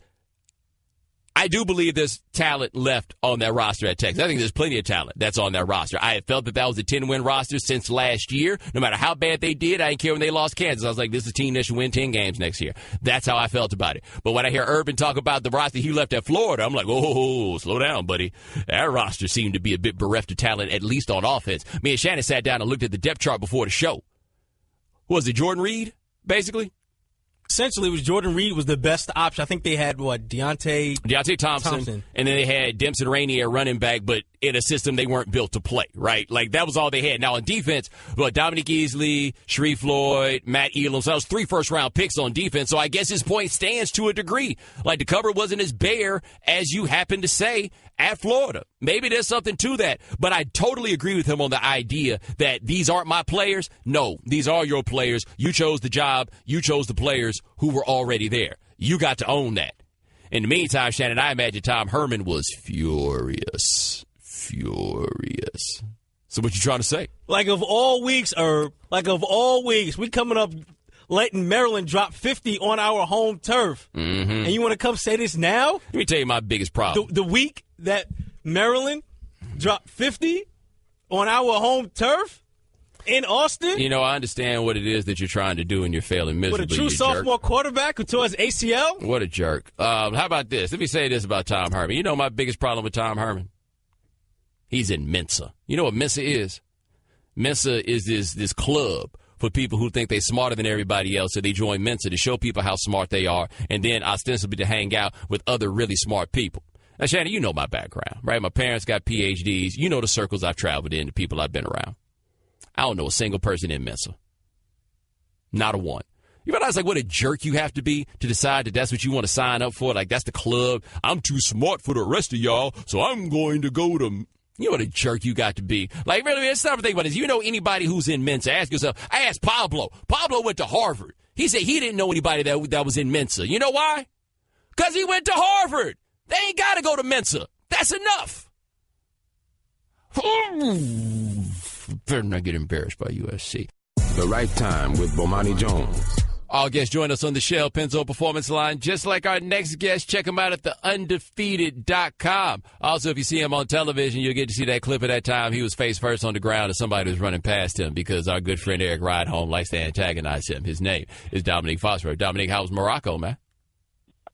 I do believe there's talent left on that roster at Texas. I think there's plenty of talent that's on that roster. I had felt that was a 10-win roster since last year. No matter how bad they did, I didn't care when they lost Kansas. I was like, this is a team that should win 10 games next year. That's how I felt about it. But when I hear Urban talk about the roster he left at Florida, I'm like, oh, slow down, buddy. That roster seemed to be a bit bereft of talent, at least on offense. Me and Shannon sat down and looked at the depth chart before the show. Who was it, Jordan Reed, basically? Essentially, it was Jordan Reed was the best option. I think they had, Deontay Thompson. And then they had Dempsey Rainey at running back, but in a system they weren't built to play, right? Like, that was all they had. Now, on defense, Dominique Easley, Sharif Floyd, Matt Elam. So that was 3 first-round picks on defense. So I guess his point stands to a degree. Like, the cover wasn't as bare as you happen to say at Florida. Maybe there's something to that. But I totally agree with him on the idea that these aren't my players. No, these are your players. You chose the job. You chose the players who were already there. You got to own that. In the meantime, Shannon, I imagine Tom Herman was furious. So what you trying to say? Like of all weeks, we coming up letting Maryland drop 50 on our home turf. Mm-hmm. And you want to come say this now? Let me tell you my biggest problem. The week that Maryland dropped 50 on our home turf in Austin? You know, I understand what it is that you're trying to do and you're failing miserably. With a true sophomore quarterback who tore his ACL? What a jerk. How about this? Let me say this about Tom Herman. You know my biggest problem with Tom Herman? He's in Mensa. You know what Mensa is? Mensa is this club for people who think they're smarter than everybody else, so they join Mensa to show people how smart they are, and then ostensibly to hang out with other really smart people. Now, Shannon, you know my background, right? My parents got PhDs. You know the circles I've traveled in, the people I've been around. I don't know a single person in Mensa. Not a one. You realize, like, what a jerk you have to be to decide that that's what you want to sign up for? Like, that's the club. I'm too smart for the rest of y'all, so I'm going to go to... You know what a jerk you got to be. Like, really, it's not to think about this. You know anybody who's in Mensa, ask yourself. I asked Pablo. Pablo went to Harvard. He said he didn't know anybody that was in Mensa. You know why? Because he went to Harvard. They ain't got to go to Mensa. That's enough. Better not get embarrassed by USC. The Right Time with Bomani Jones. All guests join us on the Shell Penzo Performance Line. Just like our next guest, check him out at theundefeated.com. Also, if you see him on television, you'll get to see that clip of that time he was face first on the ground as somebody was running past him because our good friend Eric Rideholm likes to antagonize him. His name is Dominique Foxworth. Dominique, how was Morocco, man?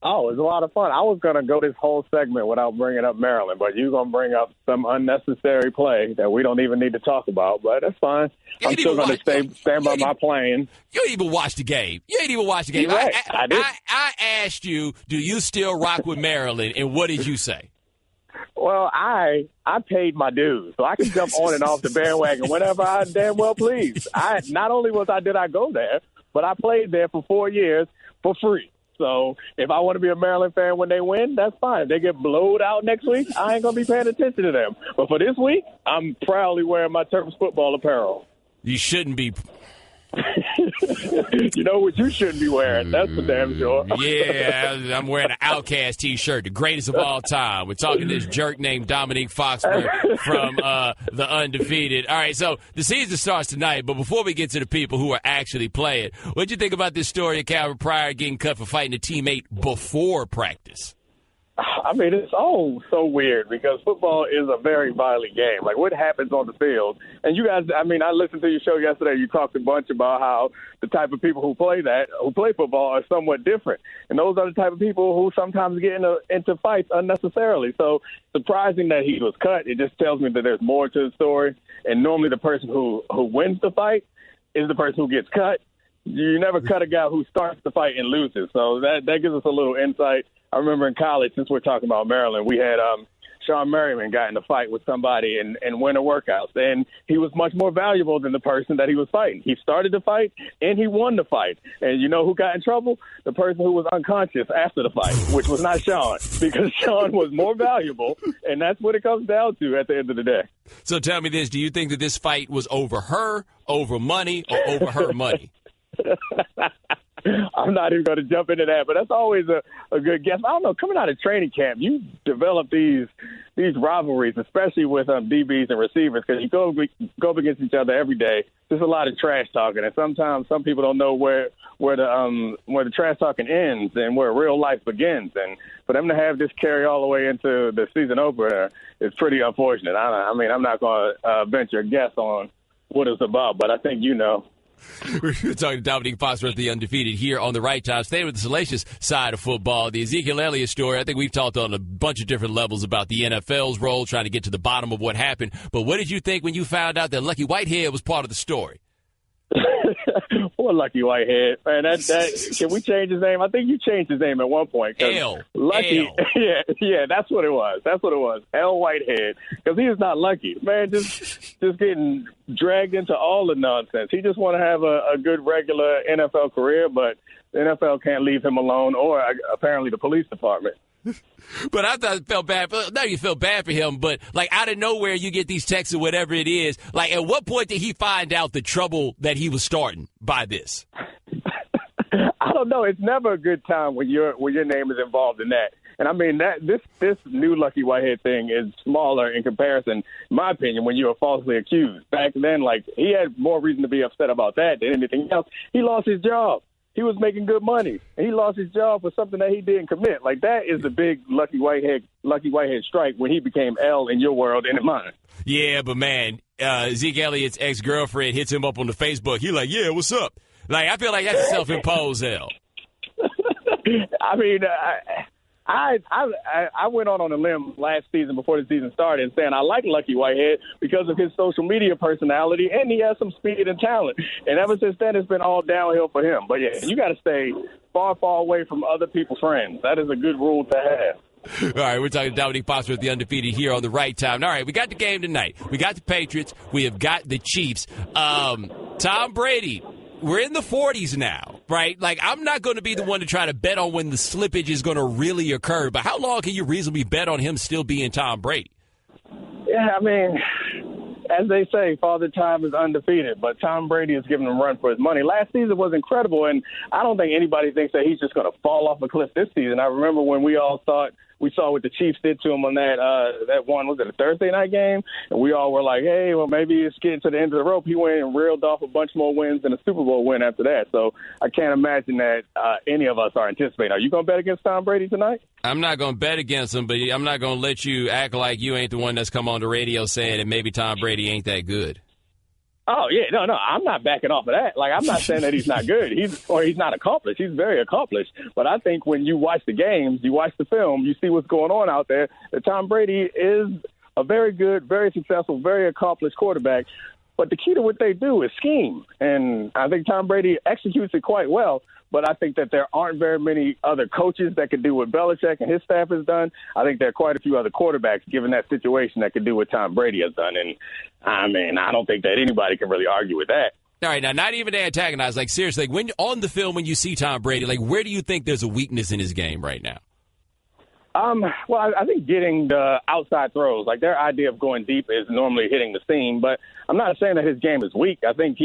Oh, it was a lot of fun. I was going to go this whole segment without bringing up Maryland, but you're going to bring up some unnecessary play that we don't even need to talk about, but that's fine. I'm still going to stand by my plan. You ain't even watch the game. You're right. I did. I asked you, do you still rock with Maryland, and what did you say? Well, I paid my dues, so I can jump on and off the bandwagon whenever I damn well please. Not only did I go there, but I played there for 4 years for free. So if I want to be a Maryland fan when they win, that's fine. If they get blowed out next week, I ain't going to be paying attention to them. But for this week, I'm proudly wearing my Terps football apparel. You shouldn't be. You know what you shouldn't be wearing. That's for damn sure. Yeah, I'm wearing an Outcast T-shirt, the greatest of all time. We're talking to this jerk named Dominique Foxworth from The Undefeated. All right, so the season starts tonight, but before we get to the people who are actually playing, what'd you think about this story of Calvin Pryor getting cut for fighting a teammate before practice? I mean, it's all so weird because football is a very violent game. Like, what happens on the field? And you guys, I mean, I listened to your show yesterday. You talked a bunch about how the type of people who play football are somewhat different. And those are the type of people who sometimes get into fights unnecessarily. So surprising that he was cut, it just tells me that there's more to the story. And normally the person who wins the fight is the person who gets cut. You never cut a guy who starts the fight and loses. So that gives us a little insight. I remember in college, since we're talking about Maryland, we had Sean Merriman got in a fight with somebody in winter workouts, and he was much more valuable than the person that he was fighting. He started the fight, and he won the fight. And you know who got in trouble? The person who was unconscious after the fight, which was not Sean, because Sean was more valuable, and that's what it comes down to at the end of the day. So tell me this. Do you think that this fight was over her, over money, or over her money? I'm not even going to jump into that, but that's always a good guess. I don't know. Coming out of training camp, you develop these rivalries, especially with DBs and receivers, because you go up against each other every day. There's a lot of trash talking, and sometimes some people don't know where the trash talking ends and where real life begins. And for them to have this carry all the way into the season opener is pretty unfortunate. I mean, I'm not going to venture a guess on what it's about, but I think you know. We're talking to Dominique Foster, the Undefeated, here on the Right Time. Staying with the salacious side of football, the Ezekiel Elliott story. I think we've talked on a bunch of different levels about the NFL's role, trying to get to the bottom of what happened. But what did you think when you found out that Lucky Whitehead was part of the story? Poor Lucky Whitehead, man. That can we change his name? I think you changed his name at one point. Lucky, yeah, that's what it was. That's what it was. L Whitehead, because he is not lucky, man. Just getting dragged into all the nonsense. He just want to have a good regular NFL career, but the NFL can't leave him alone, or apparently the police department. But I thought it felt bad. Now you feel bad for him, but like out of nowhere, you get these texts or whatever it is. Like, at what point did he find out the trouble that he was starting by this? I don't know. It's never a good time when your name is involved in that. And I mean this new Lucky Whitehead thing is smaller in comparison, in my opinion, when you were falsely accused. Back then, like, he had more reason to be upset about that than anything else. He lost his job. He was making good money, and he lost his job for something that he didn't commit. Like, that is the big Lucky Whitehead strike when he became L in your world and in mine. Yeah, but man, Zeke Elliott's ex-girlfriend hits him up on the Facebook. He like, yeah, what's up? Like, I feel like that's a self-imposed L. I mean, I went on a limb last season before the season started saying I like Lucky Whitehead because of his social media personality, and he has some speed and talent. And ever since then, it's been all downhill for him. But, yeah, you got to stay far, far away from other people's friends. That is a good rule to have. All right, we're talking to Dominique Foster with the Undefeated here on the Right Time. All right, we got the game tonight. We got the Patriots. We have got the Chiefs. Tom Brady. We're in the 40s now, right? Like, I'm not going to be the one to try to bet on when the slippage is going to really occur, but how long can you reasonably bet on him still being Tom Brady? Yeah, I mean, as they say, Father Time is undefeated, but Tom Brady is giving him a run for his money. Last season was incredible, and I don't think anybody thinks that he's just going to fall off a cliff this season. I remember when we all thought we saw what the Chiefs did to him on that one, was it a Thursday night game? And we all were like, hey, well, maybe it's getting to the end of the rope. He went and reeled off a bunch more wins and a Super Bowl win after that. So I can't imagine that any of us are anticipating. Are you going to bet against Tom Brady tonight? I'm not going to bet against him, but I'm not going to let you act like you ain't the one that's come on the radio saying that maybe Tom Brady ain't that good. Oh, yeah, no, I'm not backing off of that. Like, I'm not saying that he's not good. He's not accomplished. He's very accomplished. But I think when you watch the games, you watch the film, you see what's going on out there, that Tom Brady is a very good, very successful, very accomplished quarterback. But the key to what they do is scheme. And I think Tom Brady executes it quite well. But I think that there aren't very many other coaches that can do what Belichick and his staff has done. I think there are quite a few other quarterbacks, given that situation, that can do what Tom Brady has done. And, I mean, I don't think that anybody can really argue with that. All right, now, not even to antagonize. Like, seriously, like, when on the film, when you see Tom Brady, like, where do you think there's a weakness in his game right now? Well, I think getting the outside throws, like their idea of going deep is normally hitting the seam, but I'm not saying that his game is weak. I think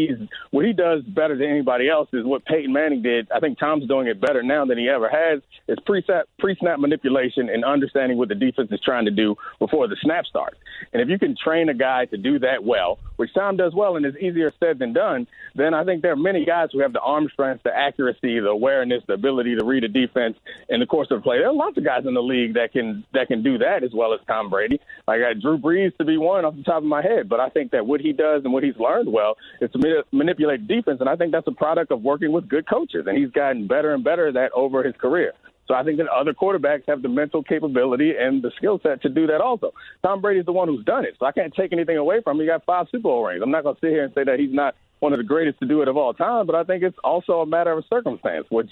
what he does better than anybody else is what Peyton Manning did. I think Tom's doing it better now than he ever has. Is pre-snap manipulation and understanding what the defense is trying to do before the snap starts. And if you can train a guy to do that well, which Tom does well and is easier said than done, then I think there are many guys who have the arm strength, the accuracy, the awareness, the ability to read a defense in the course of the play. There are lots of guys in the league that can do that as well as Tom Brady. I got Drew Brees to be one off the top of my head, but I think that what he does and what he's learned well is to manipulate defense, and I think that's a product of working with good coaches, and he's gotten better and better at that over his career. So I think that other quarterbacks have the mental capability and the skill set to do that also. Tom Brady's the one who's done it, so I can't take anything away from him. He got 5 Super Bowl rings. I'm not going to sit here and say that he's not one of the greatest to do it of all time, but I think it's also a matter of circumstance, which,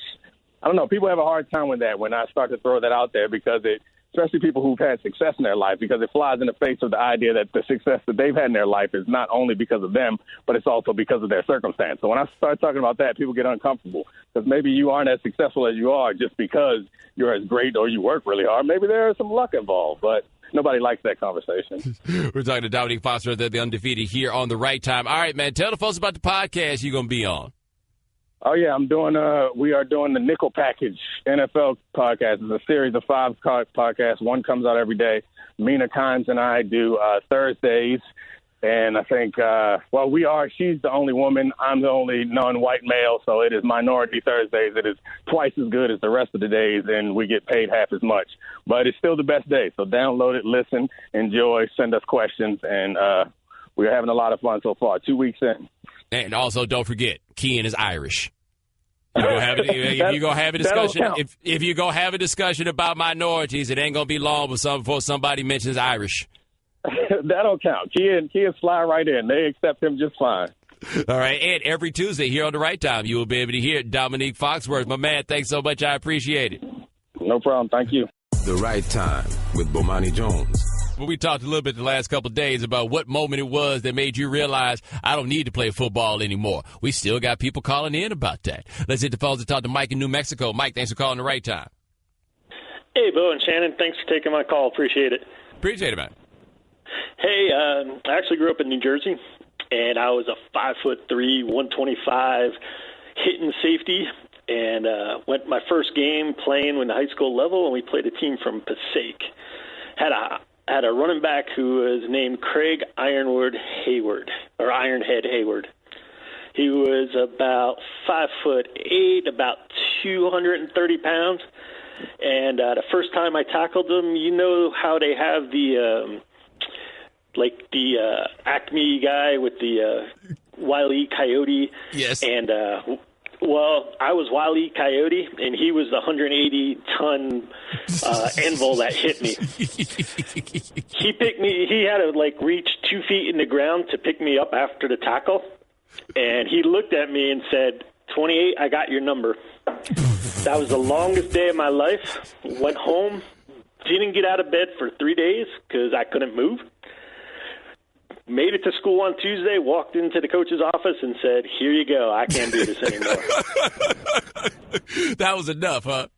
I don't know, people have a hard time with that when I start to throw that out there because it especially people who've had success in their life, because it flies in the face of the idea that the success that they've had in their life is not only because of them, but it's also because of their circumstance. So when I start talking about that, people get uncomfortable because maybe you aren't as successful as you are just because you're as great or you work really hard. Maybe there is some luck involved, but nobody likes that conversation. We're talking to Dominique Foster, the Undefeated, here on The Right Time. All right, man, tell the folks about the podcast you're going to be on. Oh, yeah, we are doing the Nickel Package NFL podcast. It's a series of 5 podcasts. One comes out every day. Mina Kimes and I do Thursdays. And I think, she's the only woman. I'm the only non-white male. So it is Minority Thursdays. It is twice as good as the rest of the days, and we get paid half as much. But it's still the best day. So download it, listen, enjoy, send us questions. And we're having a lot of fun so far. 2 weeks in. And also, don't forget, Kean is Irish. If you go have a discussion, if you go have a discussion about minorities, it ain't gonna be long before somebody mentions Irish. That don't count. Kean fly right in. They accept him just fine. All right, and every Tuesday here on The Right Time, you will be able to hear Dominique Foxworth. My man, thanks so much. I appreciate it. No problem. Thank you. The Right Time with Bomani Jones. Well, we talked a little bit the last couple of days about what moment it was that made you realize I don't need to play football anymore. We still got people calling in about that. Let's hit the phones and talk to Mike in New Mexico. Mike, thanks for calling The Right Time. Hey, Bo and Shannon. Thanks for taking my call. Appreciate it. Appreciate it, man. Hey, I actually grew up in New Jersey, and I was a 5'3", 125 hitting safety, and went my first game playing in the high school level, and we played a team from Passaic. Had a running back who was named Craig Ironhead Hayward. He was about 5'8", about 230 pounds. And the first time I tackled him, you know how they have the Acme guy with the Wile E. Coyote. Yes. And I was Wile E. Coyote, and he was the 180-ton anvil that hit me. He picked me. He had to reach 2 feet in the ground to pick me up after the tackle, and he looked at me and said, 28, I got your number. That was the longest day of my life. Went home, didn't get out of bed for 3 days because I couldn't move. Made it to school on Tuesday, walked into the coach's office and said, here you go, I can't do this anymore. That was enough, huh?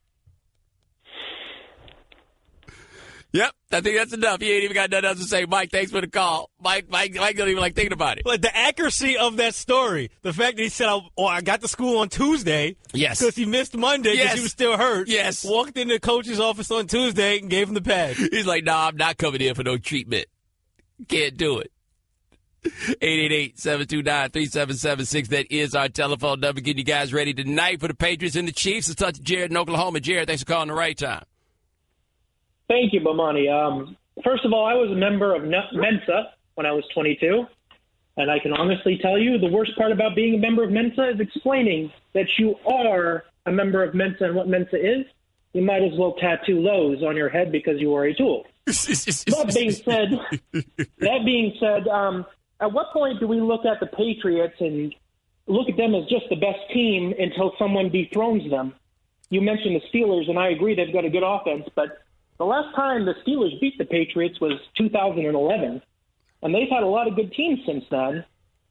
Yep, I think that's enough. He ain't even got nothing else to say. Mike, thanks for the call. Mike don't even like thinking about it. Like the accuracy of that story, the fact that he said, I got to school on Tuesday. Yes. Because he missed Monday because he was still hurt. Yes. Walked into the coach's office on Tuesday and gave him the pad. He's like, nah, I'm not coming in for no treatment. Can't do it. 888-729-3776. That is our telephone number. Getting you guys ready tonight for the Patriots and the Chiefs. Let's talk to Jared in Oklahoma. Jared, thanks for calling The Right Time. Thank you, Bomani. First of all, I was a member of Mensa when I was 22, and I can honestly tell you the worst part about being a member of Mensa is explaining that you are a member of Mensa and what Mensa is. You might as well tattoo Lowe's on your head because you are a tool. That being said, at what point do we look at the Patriots and look at them as just the best team until someone dethrones them? You mentioned the Steelers, and I agree they've got a good offense, but the last time the Steelers beat the Patriots was 2011, and they've had a lot of good teams since then,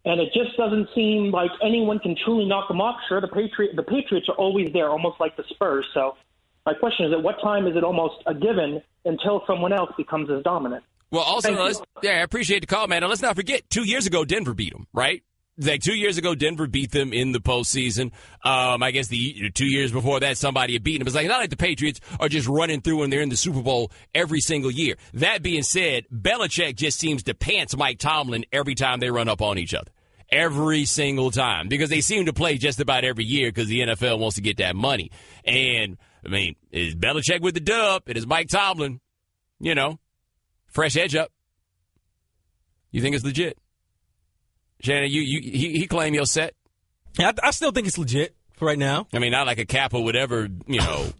and it just doesn't seem like anyone can truly knock them off. Sure, the Patriots are always there, almost like the Spurs. So my question is, at what time is it almost a given until someone else becomes as dominant? Well, also, I appreciate the call, man. And let's not forget, 2 years ago, Denver beat them, right? 2 years ago, Denver beat them in the postseason. I guess the 2 years before that, somebody had beaten them. It's not like the Patriots are just running through and they're in the Super Bowl every single year. That being said, Belichick just seems to pants Mike Tomlin every time they run up on each other. Every single time. Because they seem to play just about every year because the NFL wants to get that money. And, is Belichick with the dub? It is Mike Tomlin, fresh edge up. You think it's legit? Shannon, he claimed you're set. Yeah, I still think it's legit for right now. Not like a Kappa would ever,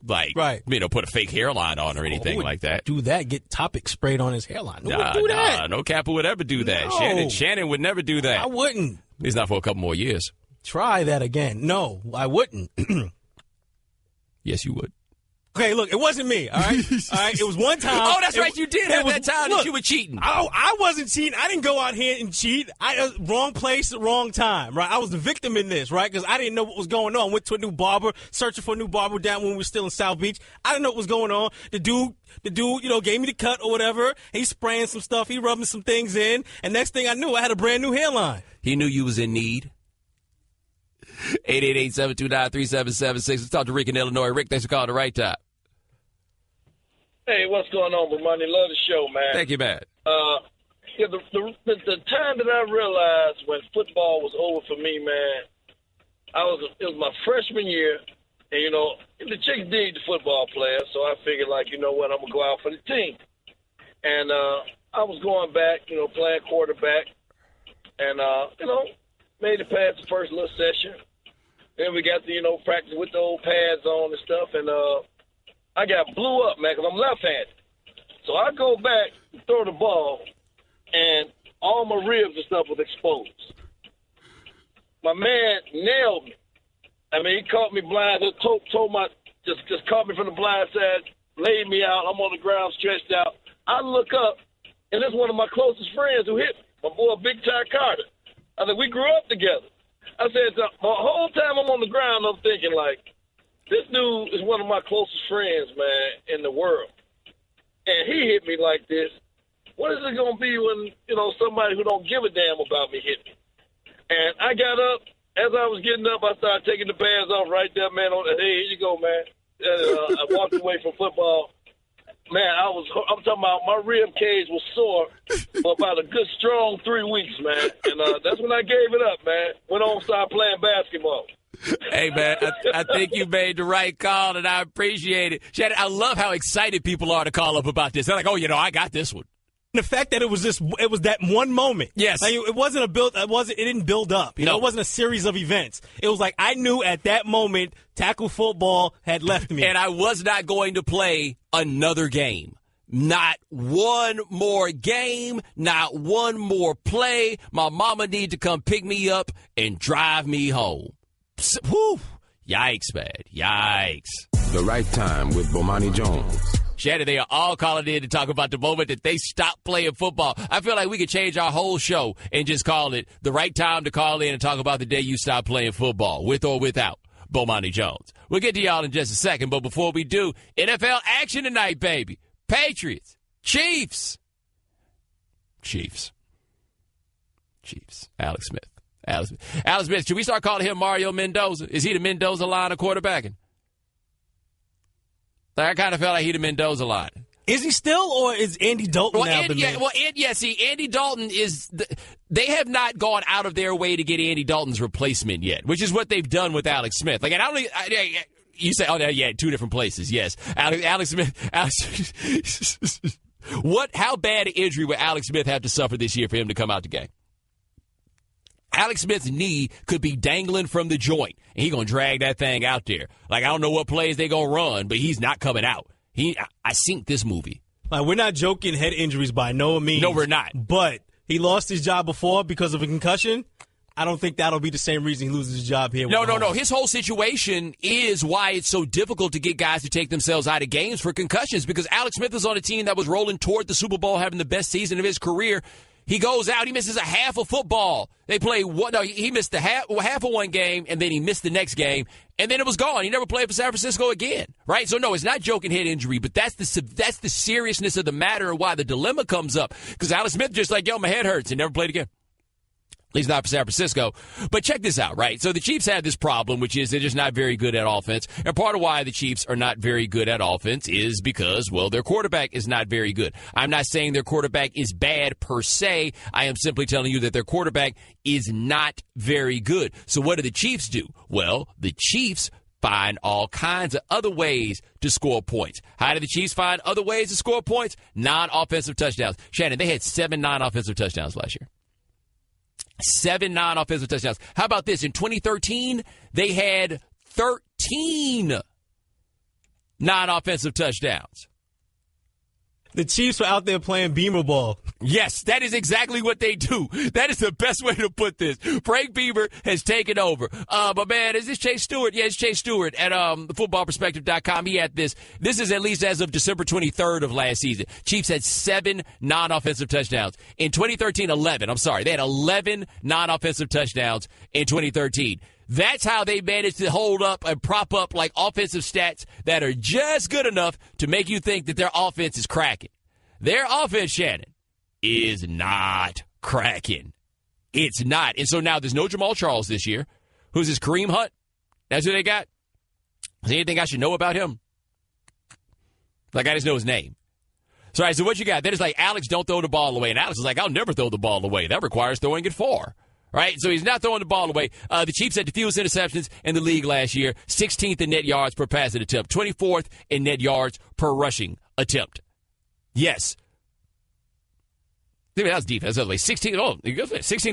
right. Put a fake hairline on or anything like that. Do that? Get Topic sprayed on his hairline? Who would do that? No Kappa would ever do that. No. Shannon would never do that. I wouldn't. At least not for a couple more years. Try that again. No, I wouldn't. Yes, you would. Okay, look, it wasn't me, all right? All right, it was one time. Oh, that's right, you did have that time that you were cheating. I wasn't cheating. I didn't go out here and cheat. Wrong place, wrong time, right? I was the victim in this, right? Because I didn't know what was going on. I went to a new barber, searching for a new barber down when we were still in South Beach. I didn't know what was going on. The dude, gave me the cut or whatever. He spraying some stuff. He rubbing some things in. And next thing I knew, I had a brand new hairline. He knew you was in need. 888-729-3776. Let's talk to Rick in Illinois. Rick, thanks for calling the right time. Hey, what's going on, Bomani? Love the show, man. Thank you, man. The time that I realized when football was over for me, man, it was my freshman year, and, the chicks dig the football players, so I figured, I'm going to go out for the team. And I was going back, playing quarterback, and, made it past the first little session. Then we got to, practice with the old pads on and stuff, and I got blew up, man, because I'm left-handed. So I go back and throw the ball, and all my ribs and stuff was exposed. My man nailed me. I mean, he caught me blind, just caught me from the blind side, laid me out. I'm on the ground stretched out. I look up, and it's one of my closest friends who hit me, my boy Big Ty Carter. I said, we grew up together. I said, the whole time I'm on the ground, I'm thinking, this dude is one of my closest friends, man, in the world. And he hit me like this. What is it going to be when, somebody who don't give a damn about me hit me? And I got up. As I was getting up, I started taking the pads off right there, man. Hey, here you go, man. I walked away from football. Man, I'm talking about my rib cage was sore for about a good strong 3 weeks, man. And that's when I gave it up, man. Went on and started playing basketball. Hey, man, I think you made the right call, and I appreciate it. Shannon, I love how excited people are to call up about this. They're like, I got this one. The fact that it was that one moment. Yes. It wasn't it didn't build up. It wasn't a series of events. It was like I knew at that moment tackle football had left me. And I was not going to play another game. Not one more game, not one more play. My mama need to come pick me up and drive me home. Whew. Yikes, man. Yikes. The Right Time with Bomani Jones. Shannon, they are all calling in to talk about the moment that they stopped playing football. I feel like we could change our whole show and just call it the right time to call in and talk about the day you stopped playing football, with or without Bomani Jones. We'll get to y'all in just a second, but before we do, NFL action tonight, baby. Patriots, Chiefs. Alex Smith, should we start calling him Mario Mendoza? Is he the Mendoza line of quarterbacking? I kind of felt like he the Mendoza line. Is he still, or is Andy Dalton now the man? Andy Dalton is they have not gone out of their way to get Andy Dalton's replacement yet, which is what they've done with Alex Smith. You say, two different places, yes. Alex Smith. How bad an injury would Alex Smith have to suffer this year for him to come out the game? Alex Smith's knee could be dangling from the joint, and he's going to drag that thing out there. I don't know what plays they're going to run, but he's not coming out. I synced this movie. We're not joking head injuries by no means. No, we're not. But he lost his job before because of a concussion. I don't think that'll be the same reason he loses his job here. No. His whole situation is why it's so difficult to get guys to take themselves out of games for concussions, because Alex Smith was on a team that was rolling toward the Super Bowl, having the best season of his career. He goes out, he misses a half of football. He missed the half of one game, and then he missed the next game, and then it was gone. He never played for San Francisco again, right? So, no, it's not joking head injury, but that's the seriousness of the matter and why the dilemma comes up. Because Alex Smith just my head hurts, and never played again. At least not for San Francisco. But check this out, right? So the Chiefs have this problem, which is they're just not very good at offense. And part of why the Chiefs are not very good at offense is because, their quarterback is not very good. I'm not saying their quarterback is bad per se. I am simply telling you that their quarterback is not very good. So what do the Chiefs do? Well, the Chiefs find all kinds of other ways to score points. How do the Chiefs find other ways to score points? Non-offensive touchdowns. Shannon, they had 7 non-offensive touchdowns last year. 7 non-offensive touchdowns. How about this? In 2013, they had 13 non-offensive touchdowns. The Chiefs were out there playing Beamer ball. Yes, that is exactly what they do. That is the best way to put this. Frank Beamer has taken over. But, man, is this Chase Stewart? Yeah, it's Chase Stewart at footballperspective.com. He had this. This is at least as of December 23rd of last season. Chiefs had 7 non-offensive touchdowns. In 2013, 11. I'm sorry. They had 11 non-offensive touchdowns in 2013. That's how they managed to hold up and prop up like offensive stats that are just good enough to make you think that their offense is cracking. Their offense, Shannon, is not cracking. It's not. And so now there's no Jamal Charles this year. Who's this, Kareem Hunt? That's who they got? Is there anything I should know about him? Like, I just know his name. So, all right, so what you got? Then it's like, Alex, don't throw the ball away. And Alex is like, I'll never throw the ball away. That requires throwing it far. Right? So he's not throwing the ball away. The Chiefs had the fewest interceptions in the league last year, 16th in net yards per passing attempt, 24th in net yards per rushing attempt. Yes. That was defense. That was like 16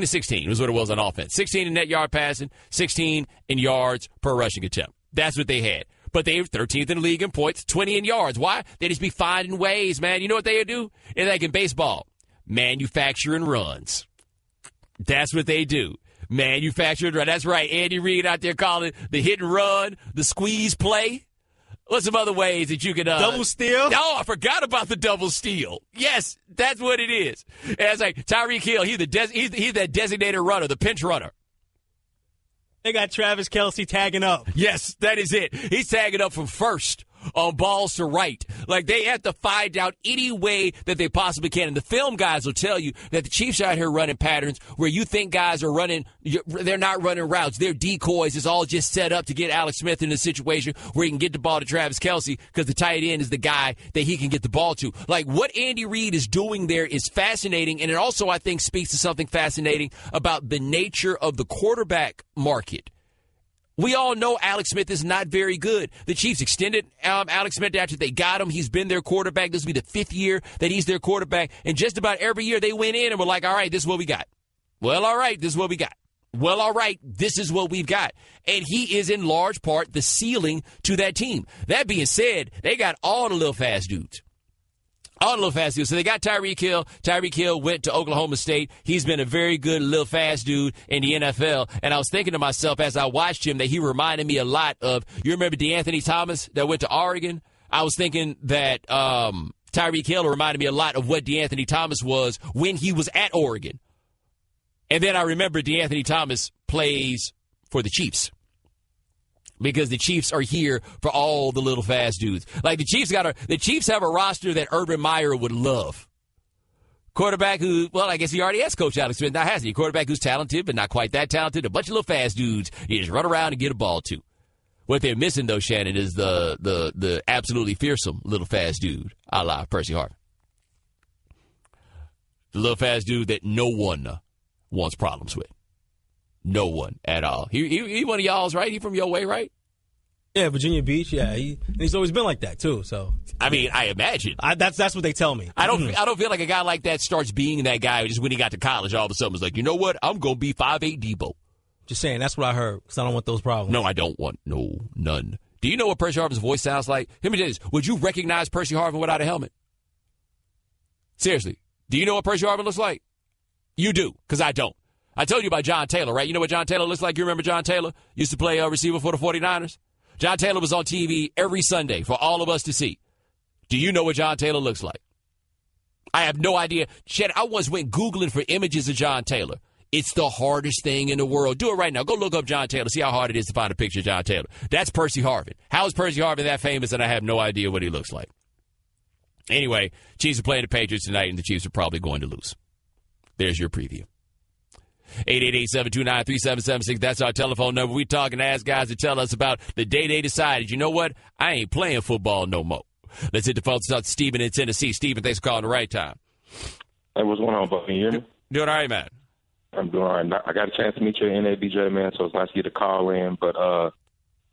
to 16 was what it was on offense. 16 in net yard passing, 16 in yards per rushing attempt. That's what they had. But they were 13th in the league in points, 20 in yards. Why? They just be finding ways, man. You know what they do? It's like in baseball, manufacturing runs. That's what they do. Manufactured run. That's right. Andy Reid out there calling the hit and run, the squeeze play. What's some other ways that you can... double steal? Oh, I forgot about the double steal. Yes, that's what it is. And it's like Tyreek Hill, he's that designated runner, the pinch runner. They got Travis Kelce tagging up. Yes, that is it. He's tagging up from first on balls to right. Like, they have to find out any way that they possibly can. And the film guys will tell you that the Chiefs are out here running patterns where you think guys are running. They're not running routes. They're decoys. It's all just set up to get Alex Smith in a situation where he can get the ball to Travis Kelce because the tight end is the guy that he can get the ball to. Like, what Andy Reid is doing there is fascinating. And it also, I think, speaks to something fascinating about the nature of the quarterback market. We all know Alex Smith is not very good. The Chiefs extended Alex Smith after they got him. He's been their quarterback. This will be the 5th year that he's their quarterback. And just about every year they went in and were like, all right, this is what we got. Well, all right, this is what we got. Well, all right, this is what we've got. And he is in large part the ceiling to that team. That being said, they got all the little fast dudes. All the little fast dudes. So they got Tyreek Hill. Tyreek Hill went to Oklahoma State. He's been a very good little fast dude in the NFL. And I was thinking to myself as I watched him that he reminded me a lot of, you remember DeAnthony Thomas that went to Oregon? I was thinking that Tyreek Hill reminded me a lot of what DeAnthony Thomas was when he was at Oregon. And then I remember DeAnthony Thomas plays for the Chiefs. Because the Chiefs are here for all the little fast dudes. Like the Chiefs have a roster that Urban Meyer would love. Quarterback who, well, I guess he already has Coach Alex Smith. Now has he? Quarterback who's talented, but not quite that talented. A bunch of little fast dudes you just run around and get a ball to. What they're missing, though, Shannon, is the absolutely fearsome little fast dude, a la Percy Harvin. The little fast dude that no one wants problems with. No one at all. He one of y'all's, right? He from your way, right? Yeah, Virginia Beach. Yeah, he's always been like that too. So I mean, I imagine that's what they tell me. I don't feel like a guy like that starts being that guy just when he got to college. All of a sudden, was like, you know what? I'm gonna be 5'8" Debo. Just saying, that's what I heard. Because I don't want those problems. No, I don't want none. Do you know what Percy Harvin's voice sounds like? Let me tell you this: would you recognize Percy Harvin without a helmet? Seriously, do you know what Percy Harvin looks like? You do, because I don't. I told you about John Taylor, right? You know what John Taylor looks like? You remember John Taylor? Used to play receiver for the 49ers. John Taylor was on TV every Sunday for all of us to see. Do you know what John Taylor looks like? I have no idea. Chad, I once went Googling for images of John Taylor. It's the hardest thing in the world. Do it right now. Go look up John Taylor. See how hard it is to find a picture of John Taylor. That's Percy Harvin. How is Percy Harvin that famous and I have no idea what he looks like? Anyway, Chiefs are playing the Patriots tonight, and the Chiefs are probably going to lose. There's your preview. 888-729-3776. That's our telephone number. We talk and ask guys to tell us about the day they decided, you know what? I ain't playing football no more. Let's hit the phone to talk to Stephen in Tennessee. Stephen, thanks for calling the right time. Hey, what's going on, Buck? Can you hear me? Doing all right, man. I'm doing all right. I got a chance to meet you at NABJ, man, so it's nice to get a call in. But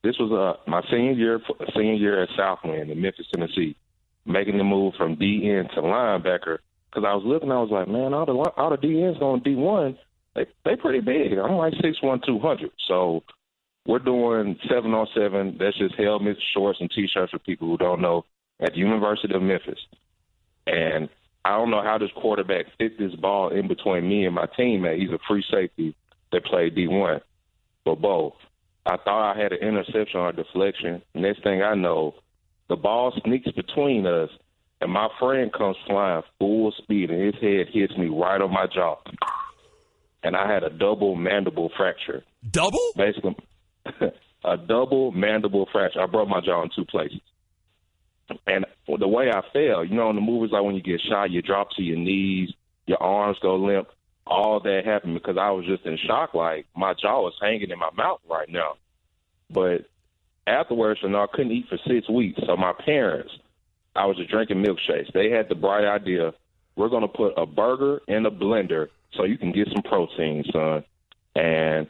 this was my senior year at Southland in Memphis, Tennessee, making the move from DN to linebacker. Because I was looking, I was like, man, all the DNs going D1, they pretty big. I'm like 6'1", 200. So we're doing 7-on-7. That's just helmets, shorts, and T-shirts for people who don't know at the University of Memphis. And I don't know how this quarterback fit this ball in between me and my teammate. He's a free safety that played D1 for both. I thought I had an interception or a deflection. Next thing I know, the ball sneaks between us, and my friend comes flying full speed, and his head hits me right on my jaw. And I had a double mandible fracture. Double? Basically, a double mandible fracture. I broke my jaw in 2 places. And the way I fell, you know, in the movies, like when you get shot, you drop to your knees, your arms go limp. All that happened because I was just in shock. Like, my jaw was hanging in my mouth right now. But afterwards, you know, I couldn't eat for 6 weeks. So my parents, I was just drinking milkshakes. They had the bright idea, we're going to put a burger in a blender so you can get some protein, son. And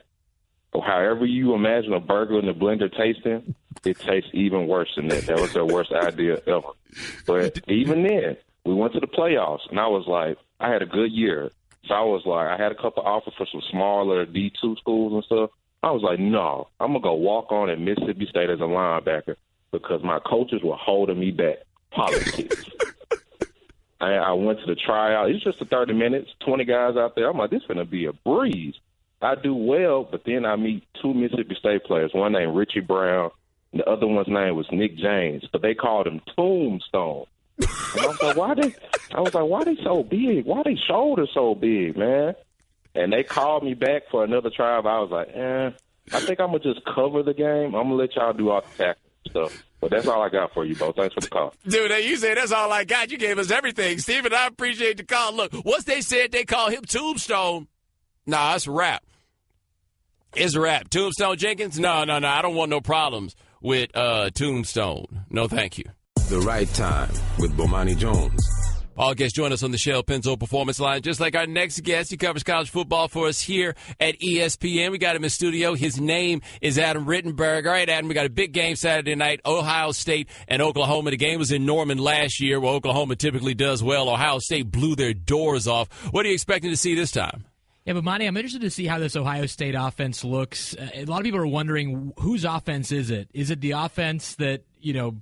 however you imagine a burger in the blender tasting, it tastes even worse than that. That was their worst idea ever. But even then, we went to the playoffs, and I was like, I had a good year. So I was like, I had a couple offers for some smaller D2 schools and stuff. I was like, no, I'm going to go walk on at Mississippi State as a linebacker because my coaches were holding me back. Politics. I went to the tryout. It was just 30 minutes, 20 guys out there. I'm like, this is going to be a breeze. I do well, but then I meet 2 Mississippi State players, one named Richie Brown, and the other one's name was Nick James, but they called him Tombstone. And I was like, why they so big? Why they shoulders so big, man? And they called me back for another tryout. I was like, I think I'm going to just cover the game. I'm going to let y'all do all the tackling stuff. But that's all I got for you, Bo. Thanks for the call. Dude, you said that's all I got. You gave us everything. Steven, I appreciate the call. Look, once they said they call him Tombstone, nah, it's a wrap. It's a wrap. Tombstone Jenkins? No. I don't want no problems with Tombstone. No, thank you. The Right Time with Bomani Jones. All guests join us on the Shell Pennzoil Performance Line. Just like our next guest, he covers college football for us here at ESPN. We got him in studio. His name is Adam Rittenberg. All right, Adam, we got a big game Saturday night, Ohio State and Oklahoma. The game was in Norman last year, where Oklahoma typically does well. Ohio State blew their doors off. What are you expecting to see this time? Yeah, but Monty, I'm interested to see how this Ohio State offense looks. A lot of people are wondering, whose offense is it? Is it the offense that,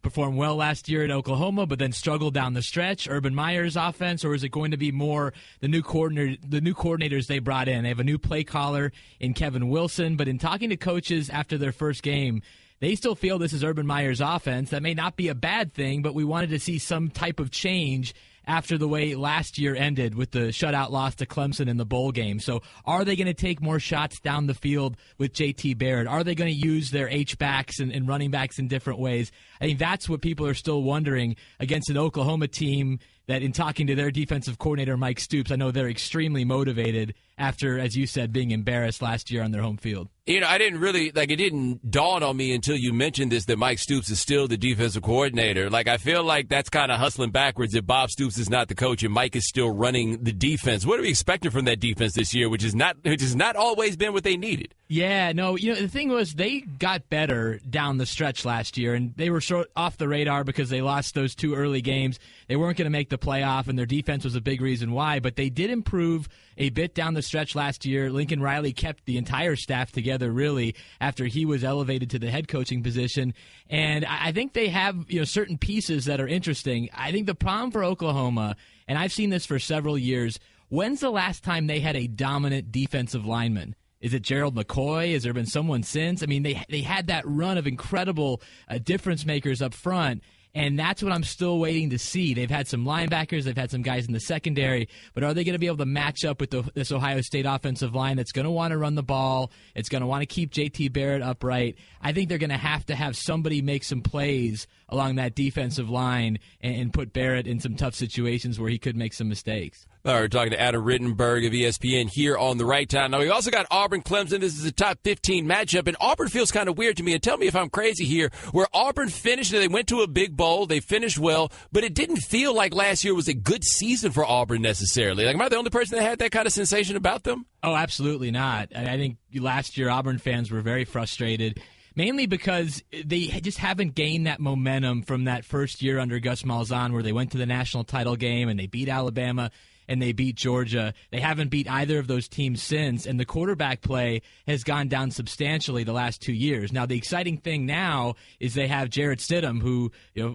performed well last year at Oklahoma, but then struggled down the stretch, Urban Meyer's offense, or is it going to be more the new coordinators they brought in? They have a new play caller in Kevin Wilson, but in talking to coaches after their first game, they still feel this is Urban Meyer's offense. That may not be a bad thing, but we wanted to see some type of change after the way last year ended with the shutout loss to Clemson in the bowl game. So are they going to take more shots down the field with J.T. Barrett? Are they going to use their H-backs and running backs in different ways? I think that's what people are still wondering against an Oklahoma team that, in talking to their defensive coordinator, Mike Stoops, I know they're extremely motivated after, as you said, being embarrassed last year on their home field. I didn't really, it didn't dawn on me until you mentioned this, that Mike Stoops is still the defensive coordinator. I feel like that's kind of hustling backwards if Bob Stoops is not the coach and Mike is still running the defense. What are we expecting from that defense this year, which has not always been what they needed? Yeah, no, the thing was they got better down the stretch last year, and they were off the radar because they lost those 2 early games. They weren't going to make the playoff, and their defense was a big reason why, but they did improve a bit down the stretch last year. Lincoln Riley kept the entire staff together, really, after he was elevated to the head coaching position, and I think they have certain pieces that are interesting. I think the problem for Oklahoma, and I've seen this for several years, when's the last time they had a dominant defensive lineman? Is it Gerald McCoy? Has there been someone since? I mean, they had that run of incredible difference makers up front, and that's what I'm still waiting to see. They've had some linebackers, they've had some guys in the secondary, but are they going to be able to match up with this Ohio State offensive line that's going to want to run the ball, it's going to want to keep J.T. Barrett upright? I think they're going to have somebody make some plays along that defensive line and put Barrett in some tough situations where he could make some mistakes. All right, we're talking to Adam Rittenberg of ESPN here on The Right Time. Now, we also got Auburn-Clemson. This is a top 15 matchup, and Auburn feels kind of weird to me. And tell me if I'm crazy here, where Auburn finished, they went to a big bowl, they finished well, but it didn't feel like last year was a good season for Auburn necessarily. Am I the only person that had that kind of sensation about them? Oh, absolutely not. I think last year Auburn fans were very frustrated, mainly because they just haven't gained that momentum from that first year under Gus Malzahn, where they went to the national title game and they beat Alabama. and they beat Georgia. They haven't beat either of those teams since, and the quarterback play has gone down substantially the last 2 years. Now, the exciting thing now is they have Jarrett Stidham, who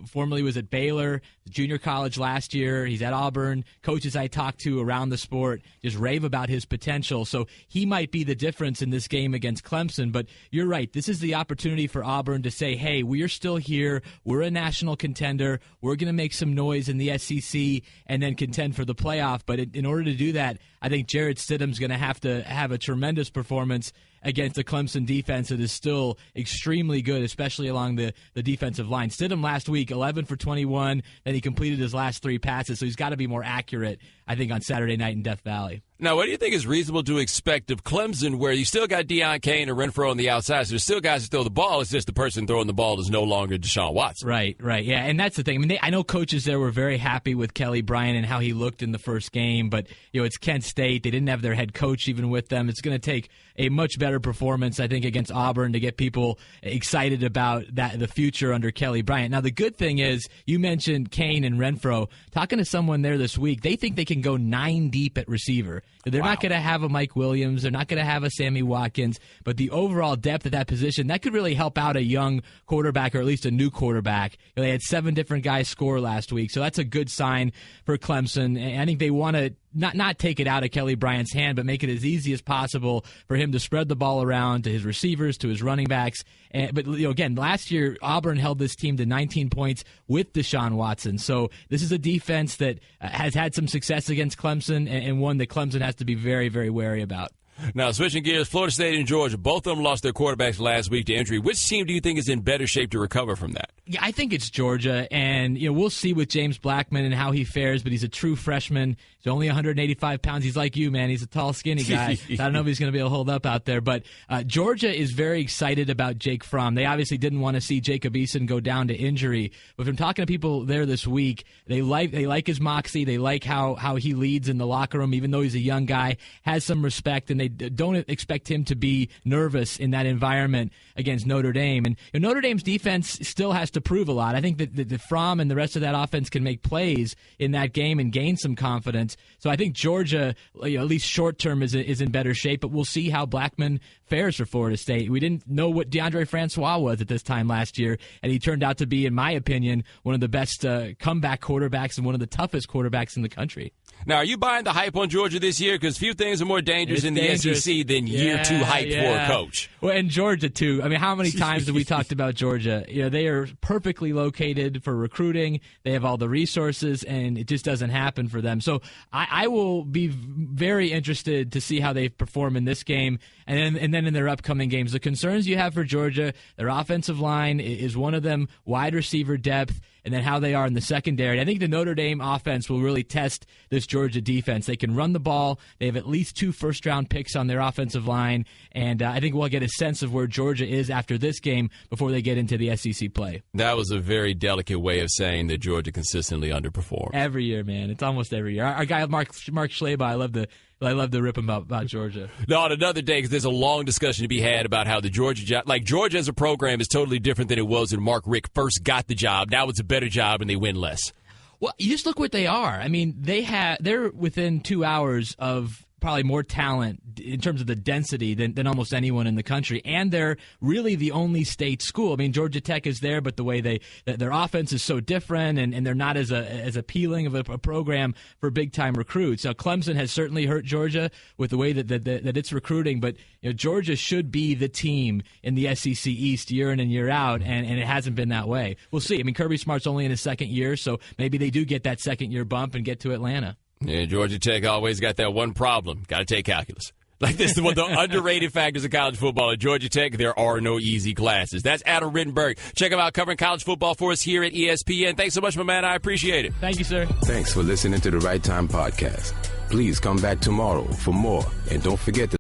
formerly was at Baylor, junior college last year. He's at Auburn. Coaches I talk to around the sport just rave about his potential. So he might be the difference in this game against Clemson. But you're right. This is the opportunity for Auburn to say, hey, we are still here. We're a national contender. We're going to make some noise in the SEC and then contend for the playoff. But in order to do that, I think Jarrett Stidham's going to have a tremendous performance against the Clemson defense that is still extremely good, especially along the defensive line. Stidham last week, 11 for 21, then he completed his last 3 passes, so he's got to be more accurate, I think, on Saturday night in Death Valley. Now, what do you think is reasonable to expect of Clemson, where you still got Deion Kane and Renfro on the outside, so there's still guys that throw the ball, it's just the person throwing the ball is no longer Deshaun Watson. Right, yeah, and that's the thing. I mean, I know coaches there were very happy with Kelly Bryant and how he looked in the first game, but it's Kent State. They didn't have their head coach even with them. It's going to take a much better performance, I think, against Auburn to get people excited about the future under Kelly Bryant. Now, the good thing is, you mentioned Kane and Renfro. Talking to someone there this week, they think they can go 9 deep at receiver. They're not going to have a Mike Williams. They're not going to have a Sammy Watkins. But the overall depth at that position, that could really help out a young quarterback, or at least a new quarterback. They had 7 different guys score last week, so that's a good sign for Clemson. And I think they want to not take it out of Kelly Bryant's hand, but make it as easy as possible for him to spread the ball around to his receivers, to his running backs. But again, last year, Auburn held this team to 19 points with Deshaun Watson. So this is a defense that has had some success against Clemson, and one that Clemson has to be very, very wary about. Now, switching gears, Florida State and Georgia, both of them lost their quarterbacks last week to injury. Which team do you think is in better shape to recover from that? Yeah, I think it's Georgia, and we'll see with James Blackman and how he fares, but he's a true freshman. He's only 185 pounds. He's like you, man. He's a tall, skinny guy. So I don't know if he's going to be able to hold up out there, but Georgia is very excited about Jake Fromm. They obviously didn't want to see Jacob Eason go down to injury, but from talking to people there this week, they like his moxie. They like how he leads in the locker room, even though he's a young guy, has some respect, and they don't expect him to be nervous in that environment against Notre Dame. And Notre Dame's defense still has to prove a lot. I think that the Fromm and the rest of that offense can make plays in that game and gain some confidence. So I think Georgia, at least short term, is in better shape. But we'll see how Blackman fares for Florida State. We didn't know what DeAndre Francois was at this time last year, and he turned out to be, in my opinion, one of the best comeback quarterbacks and one of the toughest quarterbacks in the country. Now, are you buying the hype on Georgia this year? Because few things are more dangerous in the SEC than year 2 hype for a coach. Well, and Georgia, too. I mean, how many times have we talked about Georgia? They are perfectly located for recruiting. They have all the resources, and it just doesn't happen for them. So I will be very interested to see how they perform in this game and then in their upcoming games. The concerns you have for Georgia, their offensive line is one of them, wide receiver depth, and then how they are in the secondary. I think the Notre Dame offense will really test this Georgia defense. They can run the ball. They have at least 2 first-round picks on their offensive line, and I think we'll get a sense of where Georgia is after this game before they get into the SEC play. That was a very delicate way of saying that Georgia consistently underperforms. Every year, man. It's almost every year. Our guy, Mark Schleba, I love to rip him about Georgia. No, on another day, because there's a long discussion to be had about how the Georgia job, Georgia as a program is totally different than it was when Mark Richt first got the job. Now it's a better job and they win less. Well, you just look what they are. I mean, they're within 2 hours of probably more talent in terms of the density than almost anyone in the country, and they're really the only state school. I mean, Georgia Tech is there, but the way their offense is so different, and they're not as appealing of a program for big time recruits. Now, Clemson has certainly hurt Georgia with the way that it's recruiting, but Georgia should be the team in the SEC East year in and year out, and it hasn't been that way. We'll see. I mean, Kirby Smart's only in his second year, so maybe they do get that second year bump and get to Atlanta. Yeah, Georgia Tech always got that one problem. Got to take calculus. Like this is one of the underrated factors of college football. At Georgia Tech, there are no easy classes. That's Adam Rittenberg. Check him out covering college football for us here at ESPN. Thanks so much, my man. I appreciate it. Thank you, sir. Thanks for listening to the Right Time Podcast. Please come back tomorrow for more. And don't forget to